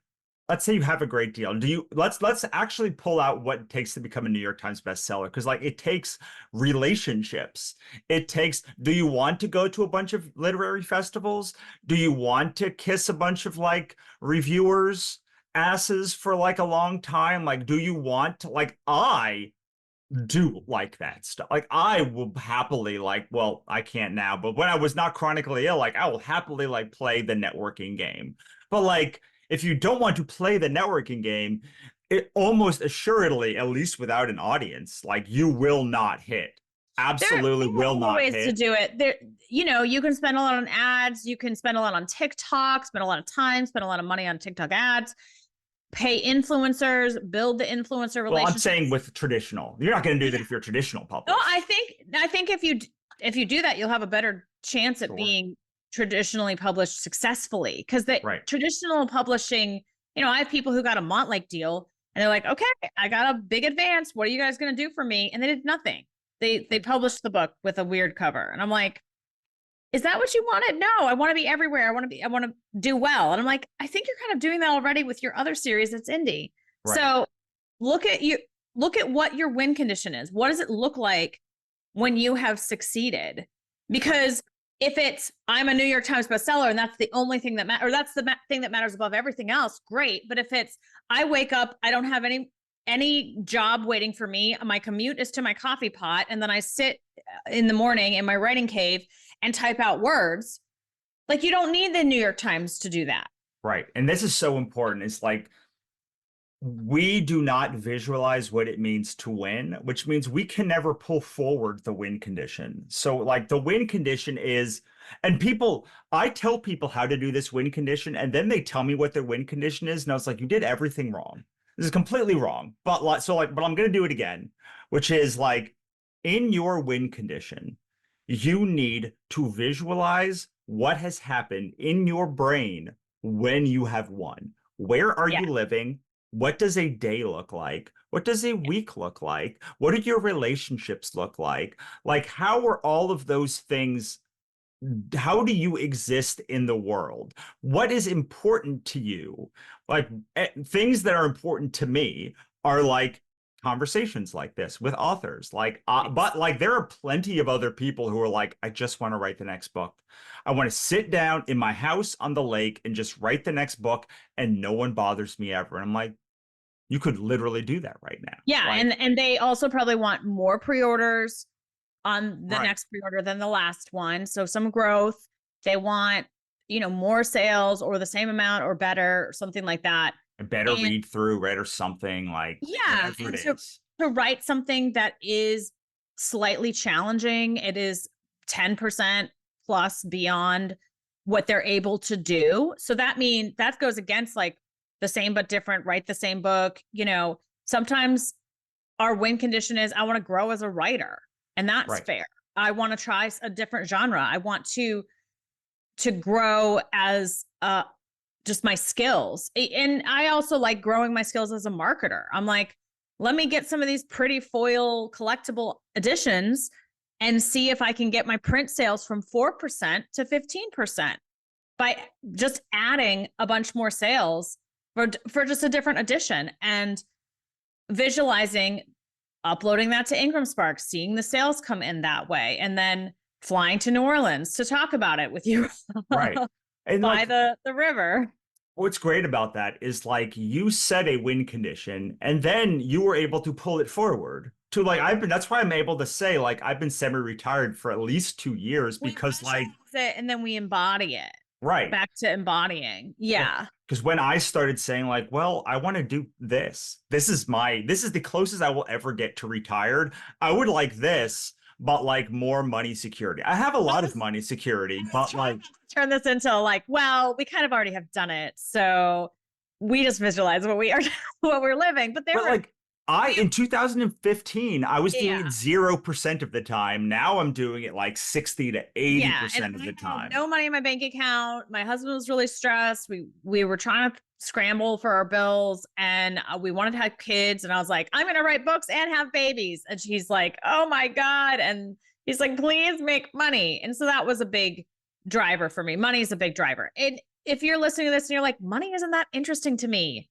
Let's say you have a great deal. Let's actually pull out what it takes to become a New York Times bestseller, because like it takes relationships. Do you want to go to a bunch of literary festivals? Do you want to kiss a bunch of like reviewers' asses for like a long time? Like, do you want to, like, I do like that stuff. Like I will happily like, well, I can't now, but when I was not chronically ill, like I will happily like play the networking game. But like if you don't want to play the networking game, it almost assuredly, at least without an audience, like you will not hit. Absolutely will not hit. Ways to do it. There, you can spend a lot on ads, you can spend a lot on TikTok, spend a lot of time, spend a lot of money on TikTok ads. Pay influencers, build the influencer relationship. Well, I'm saying with traditional. You're not going to do that if you're traditional published. No, I think if you do that, you'll have a better chance at being traditionally published successfully. Because the traditional publishing, I have people who got a Montlake deal and they're like, okay, I got a big advance. What are you guys going to do for me? And they did nothing. They published the book with a weird cover. And I'm like, is that what you wanted? No, I want to be everywhere. I want to do well. And I'm like, I think you're kind of doing that already with your other series that's indie. Right. So look at what your win condition is. What does it look like when you have succeeded? Because if it's, I'm a New York Times bestseller and that's the only thing that matters, or that's the thing that matters above everything else, great. But if it's, I wake up, I don't have any job waiting for me. My commute is to my coffee pot. And then I sit in the morning in my writing cave and type out words. Like you don't need the New York Times to do that. Right. And this is so important. It's like, we do not visualize what it means to win, which means we can never pull forward the win condition. So like the win condition is, and I tell people how to do this win condition, and then they tell me what their win condition is. And I was like, you did everything wrong. This is completely wrong. But but I'm going to do it again, which is like in your win condition, you need to visualize what has happened in your brain when you have won. Where are you living? What does a day look like? What does a week look like? What do your relationships look like? Like, how are all of those things? How do you exist in the world? What is important to you? Like, things that are important to me are like conversations like this with authors. But like, there are plenty of other people who are like, I just want to write the next book. I want to sit down in my house on the lake and just write the next book, and no one bothers me ever. And I'm like, you could literally do that right now. Yeah. And they also probably want more pre-orders on the next pre-order than the last one. So some growth. They want, more sales or the same amount or better or something like that. A better read through, right? Or something like, yeah. And to write something that is slightly challenging. It is 10% plus beyond what they're able to do. So that goes against like the same but different, write the same book. Sometimes our win condition is I want to grow as a writer, and that's fair. I want to try a different genre. I want to grow as just my skills. And I also like growing my skills as a marketer. I'm like, let me get some of these pretty foil collectible editions and see if I can get my print sales from 4% to 15% by just adding a bunch more sales for just a different edition, and visualizing, uploading that to Ingram Spark, seeing the sales come in that way, and then flying to New Orleans to talk about it with you Right. And by the river. What's great about that is like you set a win condition and then you were able to pull it forward to like that's why I'm able to say like I've been semi-retired for at least 2 years because like it, and then we embody it. Right. Back to embodying. Yeah. Because when I started saying like, well, I want to do this. This is the closest I will ever get to retired. I would like this, but like more money security. I have a lot of money security, but like turn this into like, well, we kind of already have done it. So we just visualize what we're living. But like in 2015, I was doing it 0% of the time. Now I'm doing it like 60 to 80% of the time. No money in my bank account. My husband was really stressed. We were trying to scramble for our bills, and we wanted to have kids. And I was like, I'm going to write books and have babies. And she's like, oh my God. And he's like, please make money. And so that was a big driver for me. Money is a big driver. And if you're listening to this and you're like, money isn't that interesting to me,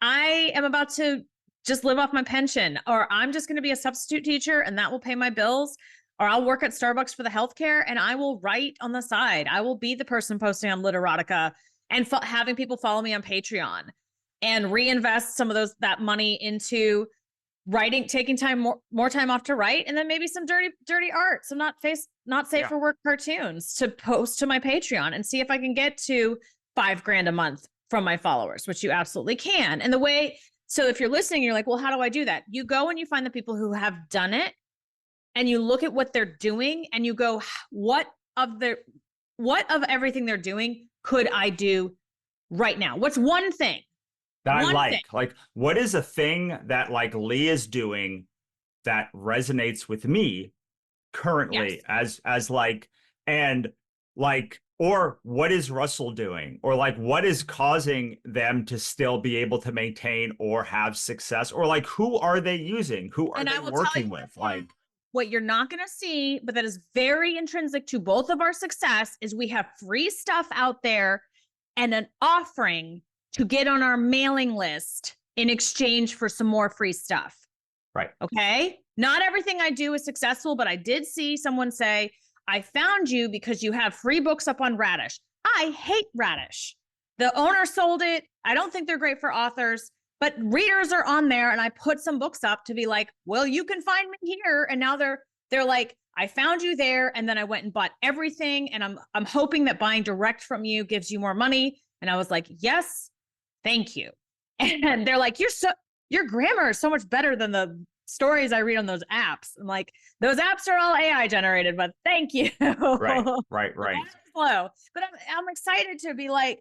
I am about to just live off my pension, or I'm just going to be a substitute teacher and that will pay my bills, or I'll work at Starbucks for the healthcare and I will write on the side. I will be the person posting on Literotica and having people follow me on Patreon and reinvest some of that money into writing, taking more time off to write, and then maybe some dirty art, some not safe for work cartoons to post to my Patreon, and see if I can get to $5,000 a month from my followers, which you absolutely can. And so if you're listening, you're like, well, how do I do that? You go and you find the people who have done it, and you look at what they're doing and you go, what of everything they're doing could I do right now? What's one thing that I like? Like, what is a thing that like Lee is doing that resonates with me currently as like, and like, or what is Russell doing? Or like, what is causing them to still be able to maintain or have success? Or like, who are they using? Who are they working with? Like, what you're not going to see, but that is very intrinsic to both of our success, is we have free stuff out there and an offering to get on our mailing list in exchange for some more free stuff. Right. Okay. Not everything I do is successful, but I did see someone say, I found you because you have free books up on Radish. I hate Radish. The owner sold it. I don't think they're great for authors, but readers are on there, and I put some books up to be like, well, you can find me here. And now they're like, I found you there. And then I went and bought everything. And I'm hoping that buying direct from you gives you more money. And I was like, yes, thank you. And they're like, your grammar is so much better than the stories I read on those apps. I'm like, those apps are all AI generated, but thank you. Right. Slow. But I'm excited to be like,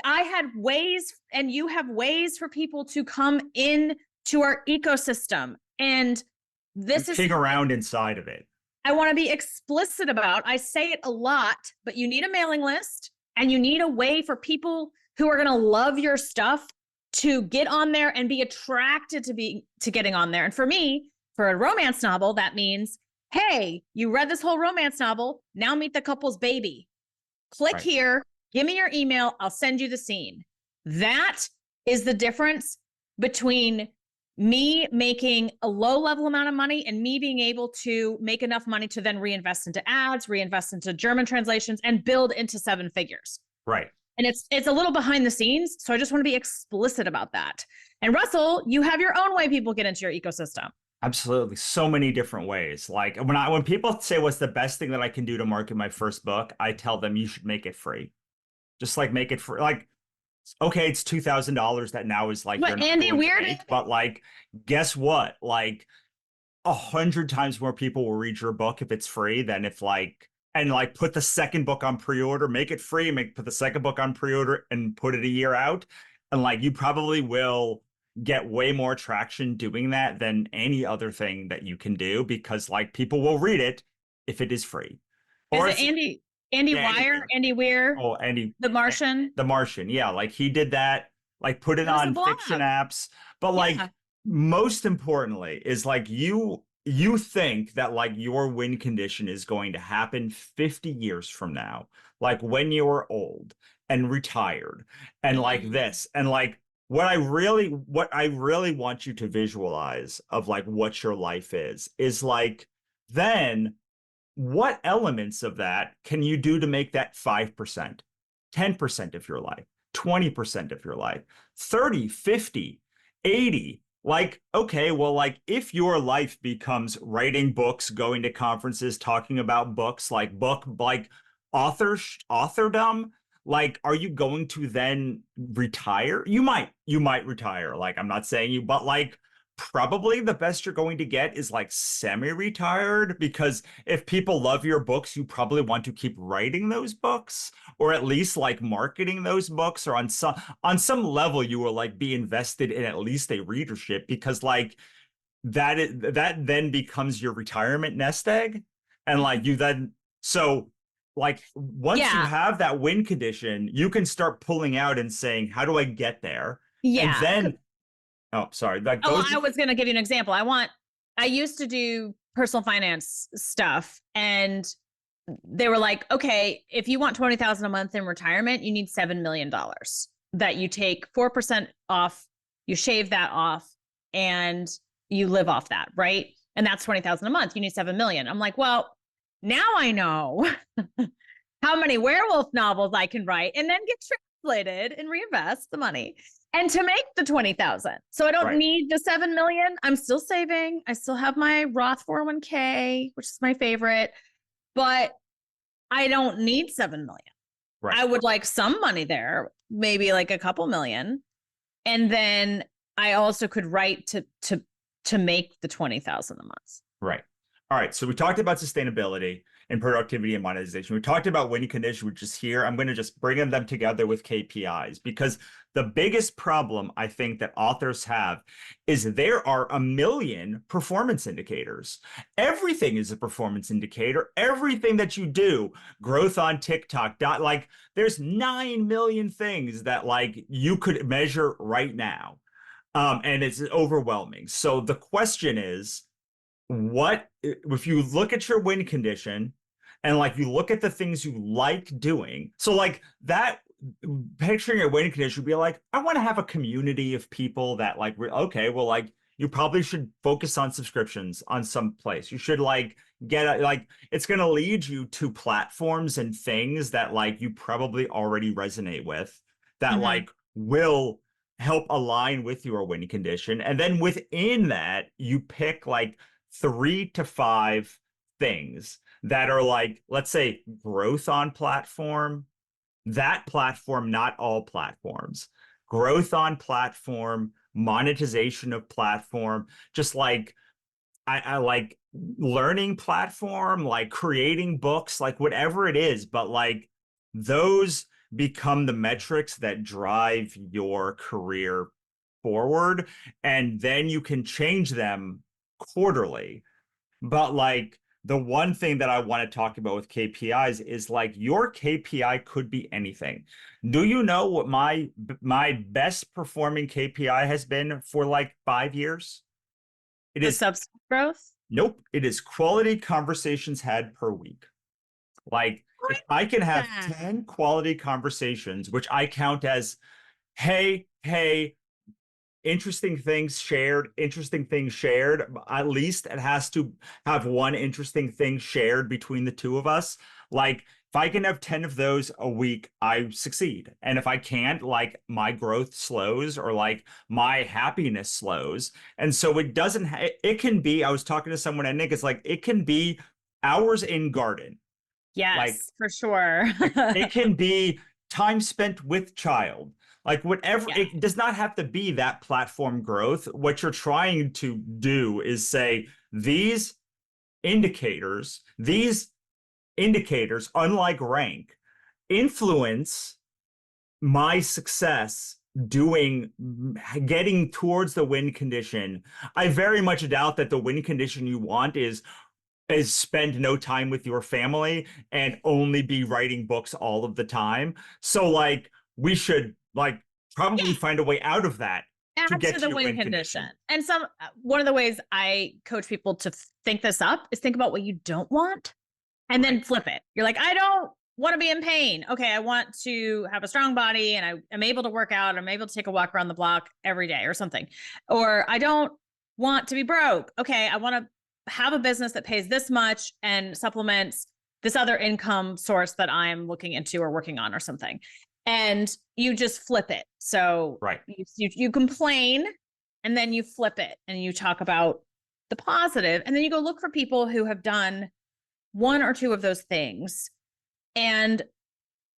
I had ways, and you have ways for people to come in to our ecosystem. And this is dig around inside of it. I want to be explicit about. I say it a lot, but you need a mailing list, and you need a way for people who are going to love your stuff to get on there and be attracted to getting on there. And for me, for a romance novel, that means, hey, you read this whole romance novel, now meet the couple's baby. Click here, give me your email, I'll send you the scene. That is the difference between me making a low level amount of money and me being able to make enough money to then reinvest into ads, reinvest into German translations, and build into 7 figures. Right. And it's a little behind the scenes. So I just want to be explicit about that. And Russell, you have your own way people get into your ecosystem. Absolutely. So many different ways. Like when people say what's the best thing that I can do to market my first book, I tell them you should make it free. Just like make it free. Like, okay, it's $2,000 that now is like, but Andy, weird. But like, guess what? Like, 100 times more people will read your book if it's free than if like, and like put the second book on pre-order, make it free, put the second book on pre-order and put it a year out. And like, you probably will get way more traction doing that than any other thing that you can do, because like people will read it if it is free. Is Or it Andy yeah, Weir? Andy Weir? Oh, The Martian? The Martian. Yeah, like he did that, like put it It was a on fiction blog. apps. But like Yeah. most importantly is like you think that like your win condition is going to happen 50 years from now, like when you're old and retired and like this. And like what I really want you to visualize of like what your life is like then what elements of that can you do to make that 5%, 10% of your life, 20% of your life, 30, 50, 80? Like, okay, well, like if your life becomes writing books, going to conferences, talking about books, like authordom, like, are you going to then retire? You might retire. Like, I'm not saying you, but like, probably the best you're going to get is like semi-retired, because if people love your books, you probably want to keep writing those books, or at least like marketing those books, or on some level you will like be invested in at least a readership, because like that then becomes your retirement nest egg. And like you then so like once you Yeah. have that win condition, you can start pulling out and saying, how do I get there? And Yeah. then oh, sorry. That Oh, goes. I was going to give you an example. I used to do personal finance stuff, and they were like, okay, if you want 20,000 a month in retirement, you need $7 million that you take 4% off, you shave that off, and you live off that, right? And that's 20,000 a month. You need 7 million. I'm like, well, now I know how many werewolf novels I can write and then get translated and reinvest the money and to make the 20,000. So I don't need the 7 million. I'm still saving. I still have my Roth 401k, which is my favorite, but I don't need 7 million. Right. I would like some money there, maybe like a couple million. And then I also could write to make the 20,000 a month. Right. All right. So we talked about sustainability and productivity and monetization. We talked about winning condition, which is here. I'm going to just bring them together with KPIs, because the biggest problem I think that authors have is there are a million performance indicators. Everything is a performance indicator. Everything that you do, growth on TikTok, like there's 9 million things that like you could measure right now. And it's overwhelming. So the question is, what if you look at your win condition and like you look at the things you like doing, so like that picturing your win condition would be like, I want to have a community of people that like okay, well, like you probably should focus on subscriptions on some place. You should like get like it's going to lead you to platforms and things that like you probably already resonate with, that like will help align with your win condition. And then within that you pick like 3 to 5 things that are like, let's say, growth on platform, that platform, not all platforms, growth on platform, monetization of platform, just like I like learning platform, like creating books, like whatever it is, but like those become the metrics that drive your career forward, and then you can change them quarterly. But like the one thing that I want to talk about with KPIs is like your KPI could be anything. Do you know what my best performing KPI has been for like 5 years? It The is Substack growth? Nope. It is quality conversations had per week. Like if I can have 10 quality conversations, which I count as, hey, interesting things shared, at least it has to have one interesting thing shared between the two of us. Like if I can have 10 of those a week, I succeed. And if I can't, like my growth slows, or like my happiness slows. And so it doesn't, it can be, I was talking to someone at Nick, it's like, it can be hours in garden. Yes, like, for sure. it can be time spent with child. Like whatever, Yeah. it does not have to be that platform growth. What you're trying to do is say, these these indicators, unlike rank, influence my success getting towards the win condition. I very much doubt that the win condition you want is spend no time with your family and only be writing books all of the time. So like we should like probably find a way out of that to Add get to to the your win condition. And one of the ways I coach people to think this up is think about what you don't want and then flip it. You're like, I don't want to be in pain. Okay, I want to have a strong body and I am able to work out. I'm able to take a walk around the block every day or something. Or I don't want to be broke. Okay, I want to have a business that pays this much and supplements this other income source that I'm looking into or working on or something. And you just flip it. So you complain and then you flip it and you talk about the positive, and then you go look for people who have done one or two of those things. And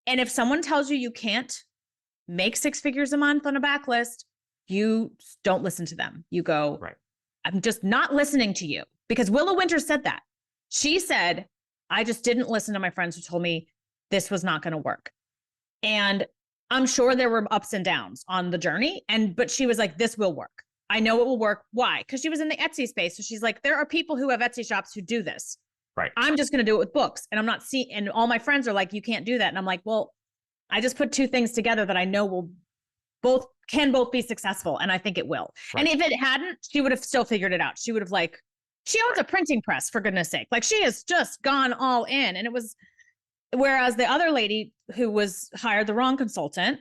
if someone tells you you can't make 6 figures a month on a backlist, you don't listen to them. You go, I'm just not listening to you. Because Willow Winter said that. She said, I just didn't listen to my friends who told me this was not going to work. And I'm sure there were ups and downs on the journey. But she was like, this will work. I know it will work. Why? Because she was in the Etsy space. So she's like, there are people who have Etsy shops who do this. Right. I'm just going to do it with books. And I'm not seeing, and all my friends are like, you can't do that. And I'm like, well, I just put two things together that I know will both be successful. And I think it will. And if it hadn't, she would have still figured it out. She would have she owns a printing press, for goodness sake. Like she has just gone all in. And it was, whereas the other lady who was hired the wrong consultant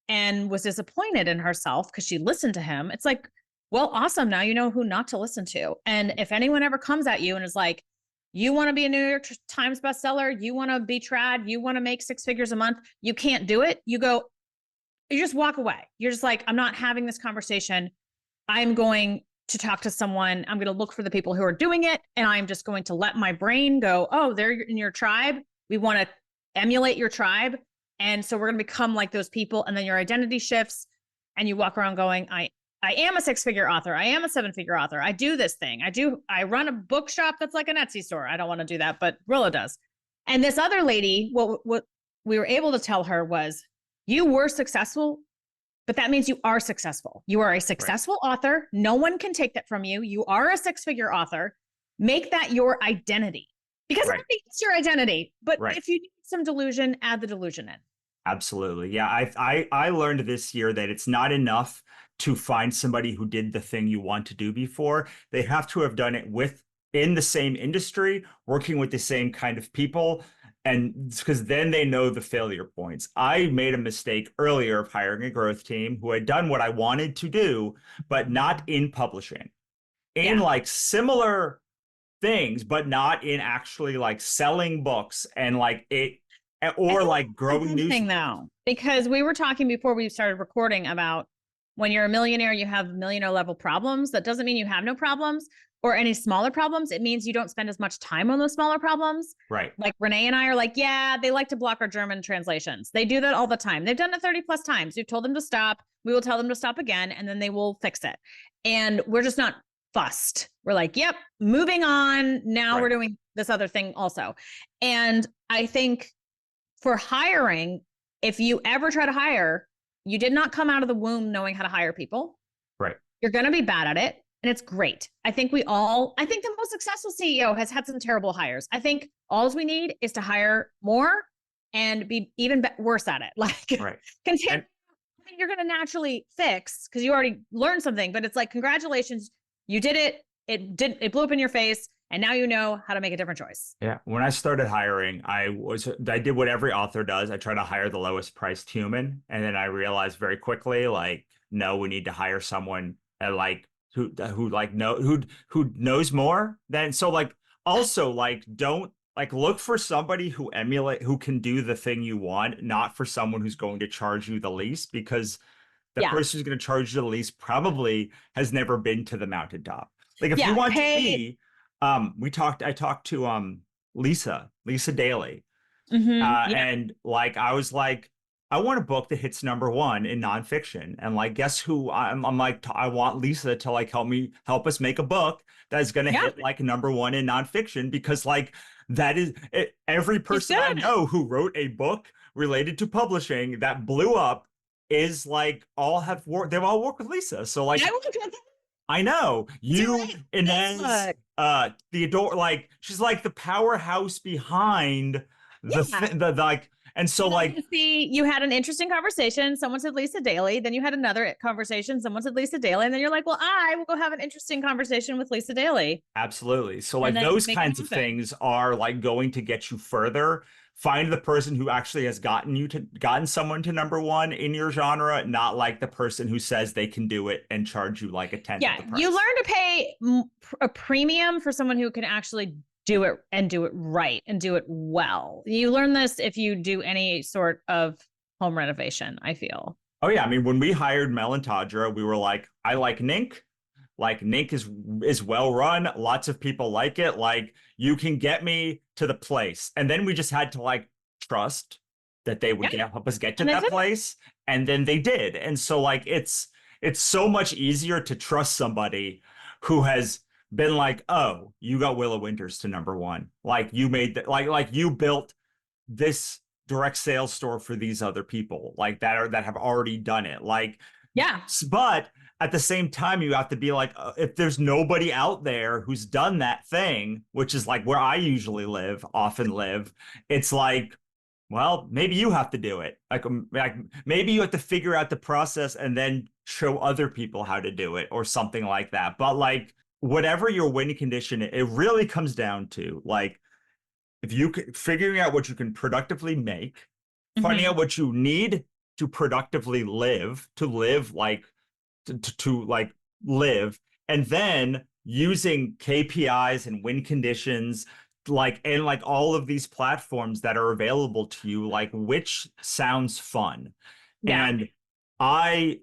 and was disappointed in herself because she listened to him. It's like, well, awesome. Now you know who not to listen to. And if anyone ever comes at you and is like, you want to be a New York Times bestseller, you want to be trad, you want to make 6 figures a month, you can't do it. You just walk away. You're just like, I'm not having this conversation. I'm going to talk to someone. I'm going to look for the people who are doing it. And I'm just going to let my brain go, oh, they're in your tribe. We want to emulate your tribe. And so we're going to become like those people. And then your identity shifts and you walk around going, I am a 6-figure author. I am a 7-figure author. I do this thing. I run a bookshop that's like an Etsy store. I don't want to do that, but Rilla does. And this other lady, what we were able to tell her was, you were successful, but that means you are successful. You are a successful author. No one can take that from you. You are a 6-figure author. Make that your identity, because I think it's your identity. But if you need some delusion, add the delusion in. Absolutely. Yeah. I learned this year that it's not enough to find somebody who did the thing you want to do before. They have to have done it in the same industry, working with the same kind of people. And because then they know the failure points. I made a mistake earlier of hiring a growth team who had done what I wanted to do, but not in publishing, in like similar things, but not in actually like selling books and like it, or like growing news. Thing though, because we were talking before we started recording about when you're a millionaire, you have millionaire level problems. That doesn't mean you have no problems or any smaller problems. It means you don't spend as much time on those smaller problems. Right. Like Renee and I are like, yeah, they like to block our German translations. They do that all the time. They've done it 30 plus times. We've told them to stop. We will tell them to stop again, and then they will fix it. And we're just not fussed. We're like, yep, moving on. Now we're doing this other thing also. And I think for hiring, if you ever try to hire, you did not come out of the womb knowing how to hire people. Right. You're going to be bad at it. And it's great. I think the most successful CEO has had some terrible hires. I think all we need is to hire more and be even worse at it. Like continue. You're going to naturally fix because you already learned something, but it's like, congratulations, you did it. It blew up in your face. And now you know how to make a different choice. Yeah. When I started hiring, I did what every author does. I try to hire the lowest priced human. And then I realized very quickly, like, no, we need to hire someone who knows more than, so like, also like, don't like look for somebody who can do the thing you want, not for someone who's going to charge you the least, because the person who's going to charge you the least probably has never been to the mountaintop. Like if you want to be, I talked to Lisa Daly. And like I was like, I want a book that hits #1 in nonfiction. And like, guess who I'm like, I want Lisa to like help us make a book that's going to Yeah. hit like #1 in nonfiction, because like that is it, every person I know who wrote a book related to publishing that blew up is like they've all worked with Lisa. So like, I know you, Inez, Theodore, like she's like the powerhouse behind the like, and so like, see, you had an interesting conversation. Someone said Lisa Daly, then you had another conversation. Someone said Lisa Daly, and then you're like, well, I will go have an interesting conversation with Lisa Daly. absolutely. So like those kinds of things are like going to get you further. Find the person who actually has gotten someone to #1 in your genre, not like the person who says they can do it and charge you like a tenth of the price. You learn to pay a premium for someone who can actually do it and do it right and do it well. You learn this if you do any sort of home renovation, I feel. Oh yeah, I mean, when we hired Mel and Tadra, we were like, I like Nink. Like Nink is well run. Lots of people like it. Like you can get me to the place. And then we just had to like trust that they would help us get to that place. And then they did. And so like it's so much easier to trust somebody who has been like, oh, you got Willow Winters to #1. Like you made that, like you built this direct sales store for these other people like that have already done it. Like, but at the same time, you have to be like, if there's nobody out there who's done that thing, which is like where I usually often live, it's like, well, maybe you have to do it. Like maybe you have to figure out the process and then show other people how to do it or something like that. But like whatever your win condition, it really comes down to like, if you figuring out what you can productively make, finding out what you need to productively live, like to like live, and then using KPIs and win conditions, like, and like all of these platforms that are available to you, like which sounds fun. And I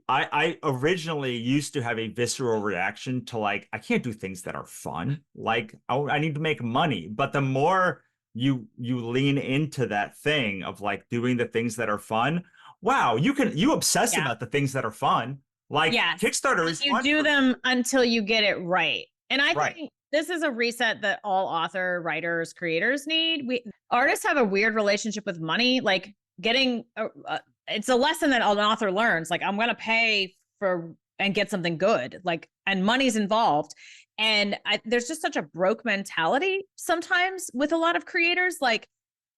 originally used to have a visceral reaction to like, I can't do things that are fun. Like I need to make money. But the more you lean into that thing of like doing the things that are fun, wow, you obsess about the things that are fun. Like Kickstarter is you do them until you get it right. And I think this is a reset that all author, writers, creators need. Artists have a weird relationship with money, like getting it's a lesson that an author learns. Like, I'm going to pay for and get something good, like, and money's involved. And there's just such a broke mentality sometimes with a lot of creators. Like,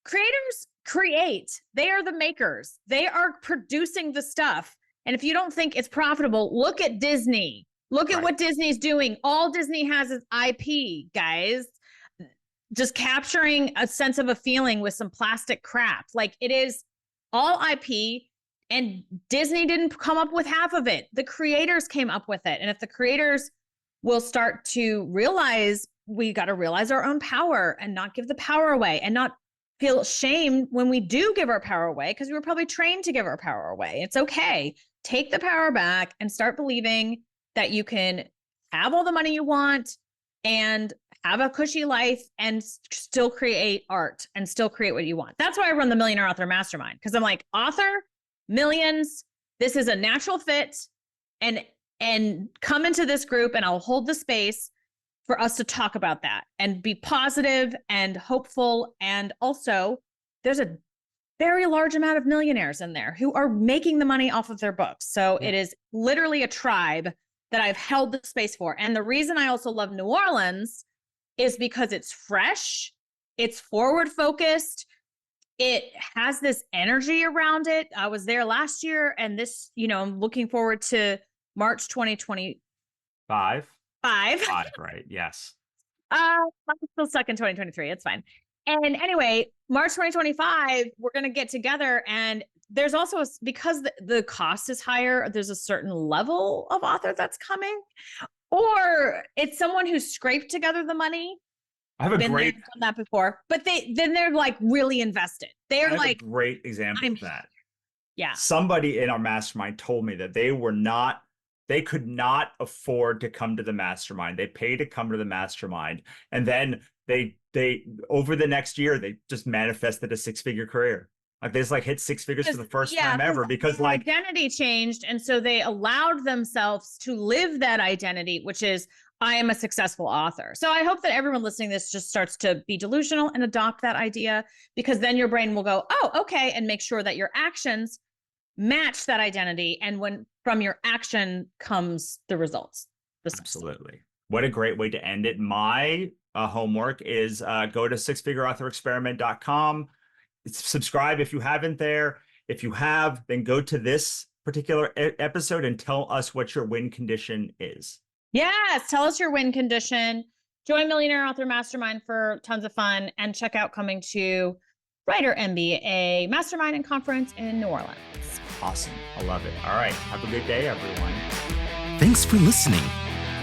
creators create, they are the makers, they are producing the stuff. And if you don't think it's profitable, look at Disney. Look at what Disney's doing. All Disney has is IP, guys. Just capturing a sense of a feeling with some plastic crap. Like, it is all IP, and Disney didn't come up with half of it. The creators came up with it. And if the creators will start to realize, we got to realize our own power and not give the power away, and not feel shame when we do give our power away, because we were probably trained to give our power away. It's okay. Take the power back and start believing that you can have all the money you want and have a cushy life and still create art and still create what you want. That's why I run the Millionaire Author Mastermind, because I'm like, author, millions, this is a natural fit, and come into this group and I'll hold the space for us to talk about that and be positive and hopeful. And also, there's a very large amount of millionaires in there who are making the money off of their books. So it is literally a tribe that I've held the space for. And the reason I also love New Orleans is because it's fresh, it's forward focused, it has this energy around it. I was there last year, and this, I'm looking forward to March 2025. Five, right? Yes. I'm still stuck in 2023. It's fine. And anyway, March 2025, we're going to get together, and there's also because the cost is higher, there's a certain level of author that's coming, or it's someone who scraped together the money. I have done that before, but they're like really invested. They're like a great example of that. Yeah. Somebody in our mastermind told me that they could not afford to come to the mastermind. They paid to come to the mastermind. And then they over the next year, they just manifested a 6-figure career. Like they just like hit six figures for the first Yeah, time ever because their like identity changed. And so they allowed themselves to live that identity, which is, I am a successful author. So I hope that everyone listening to this just starts to be delusional and adopt that idea, because then your brain will go, oh, okay, and make sure that your actions match that identity. And when from your action comes the results. absolutely. What a great way to end it. My homework is go to sixfigureauthorexperiment.com. Subscribe if you haven't there. If you have, then go to this particular episode and tell us what your win condition is. Yes, tell us your win condition. Join Millionaire Author Mastermind for tons of fun, and check out coming to Writer MBA Mastermind and Conference in New Orleans. Awesome. I love it. All right. Have a good day, everyone. Thanks for listening.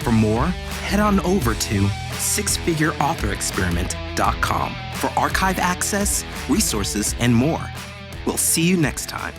For more, head on over to sixfigureauthorexperiment.com for archive access, resources, and more. We'll see you next time.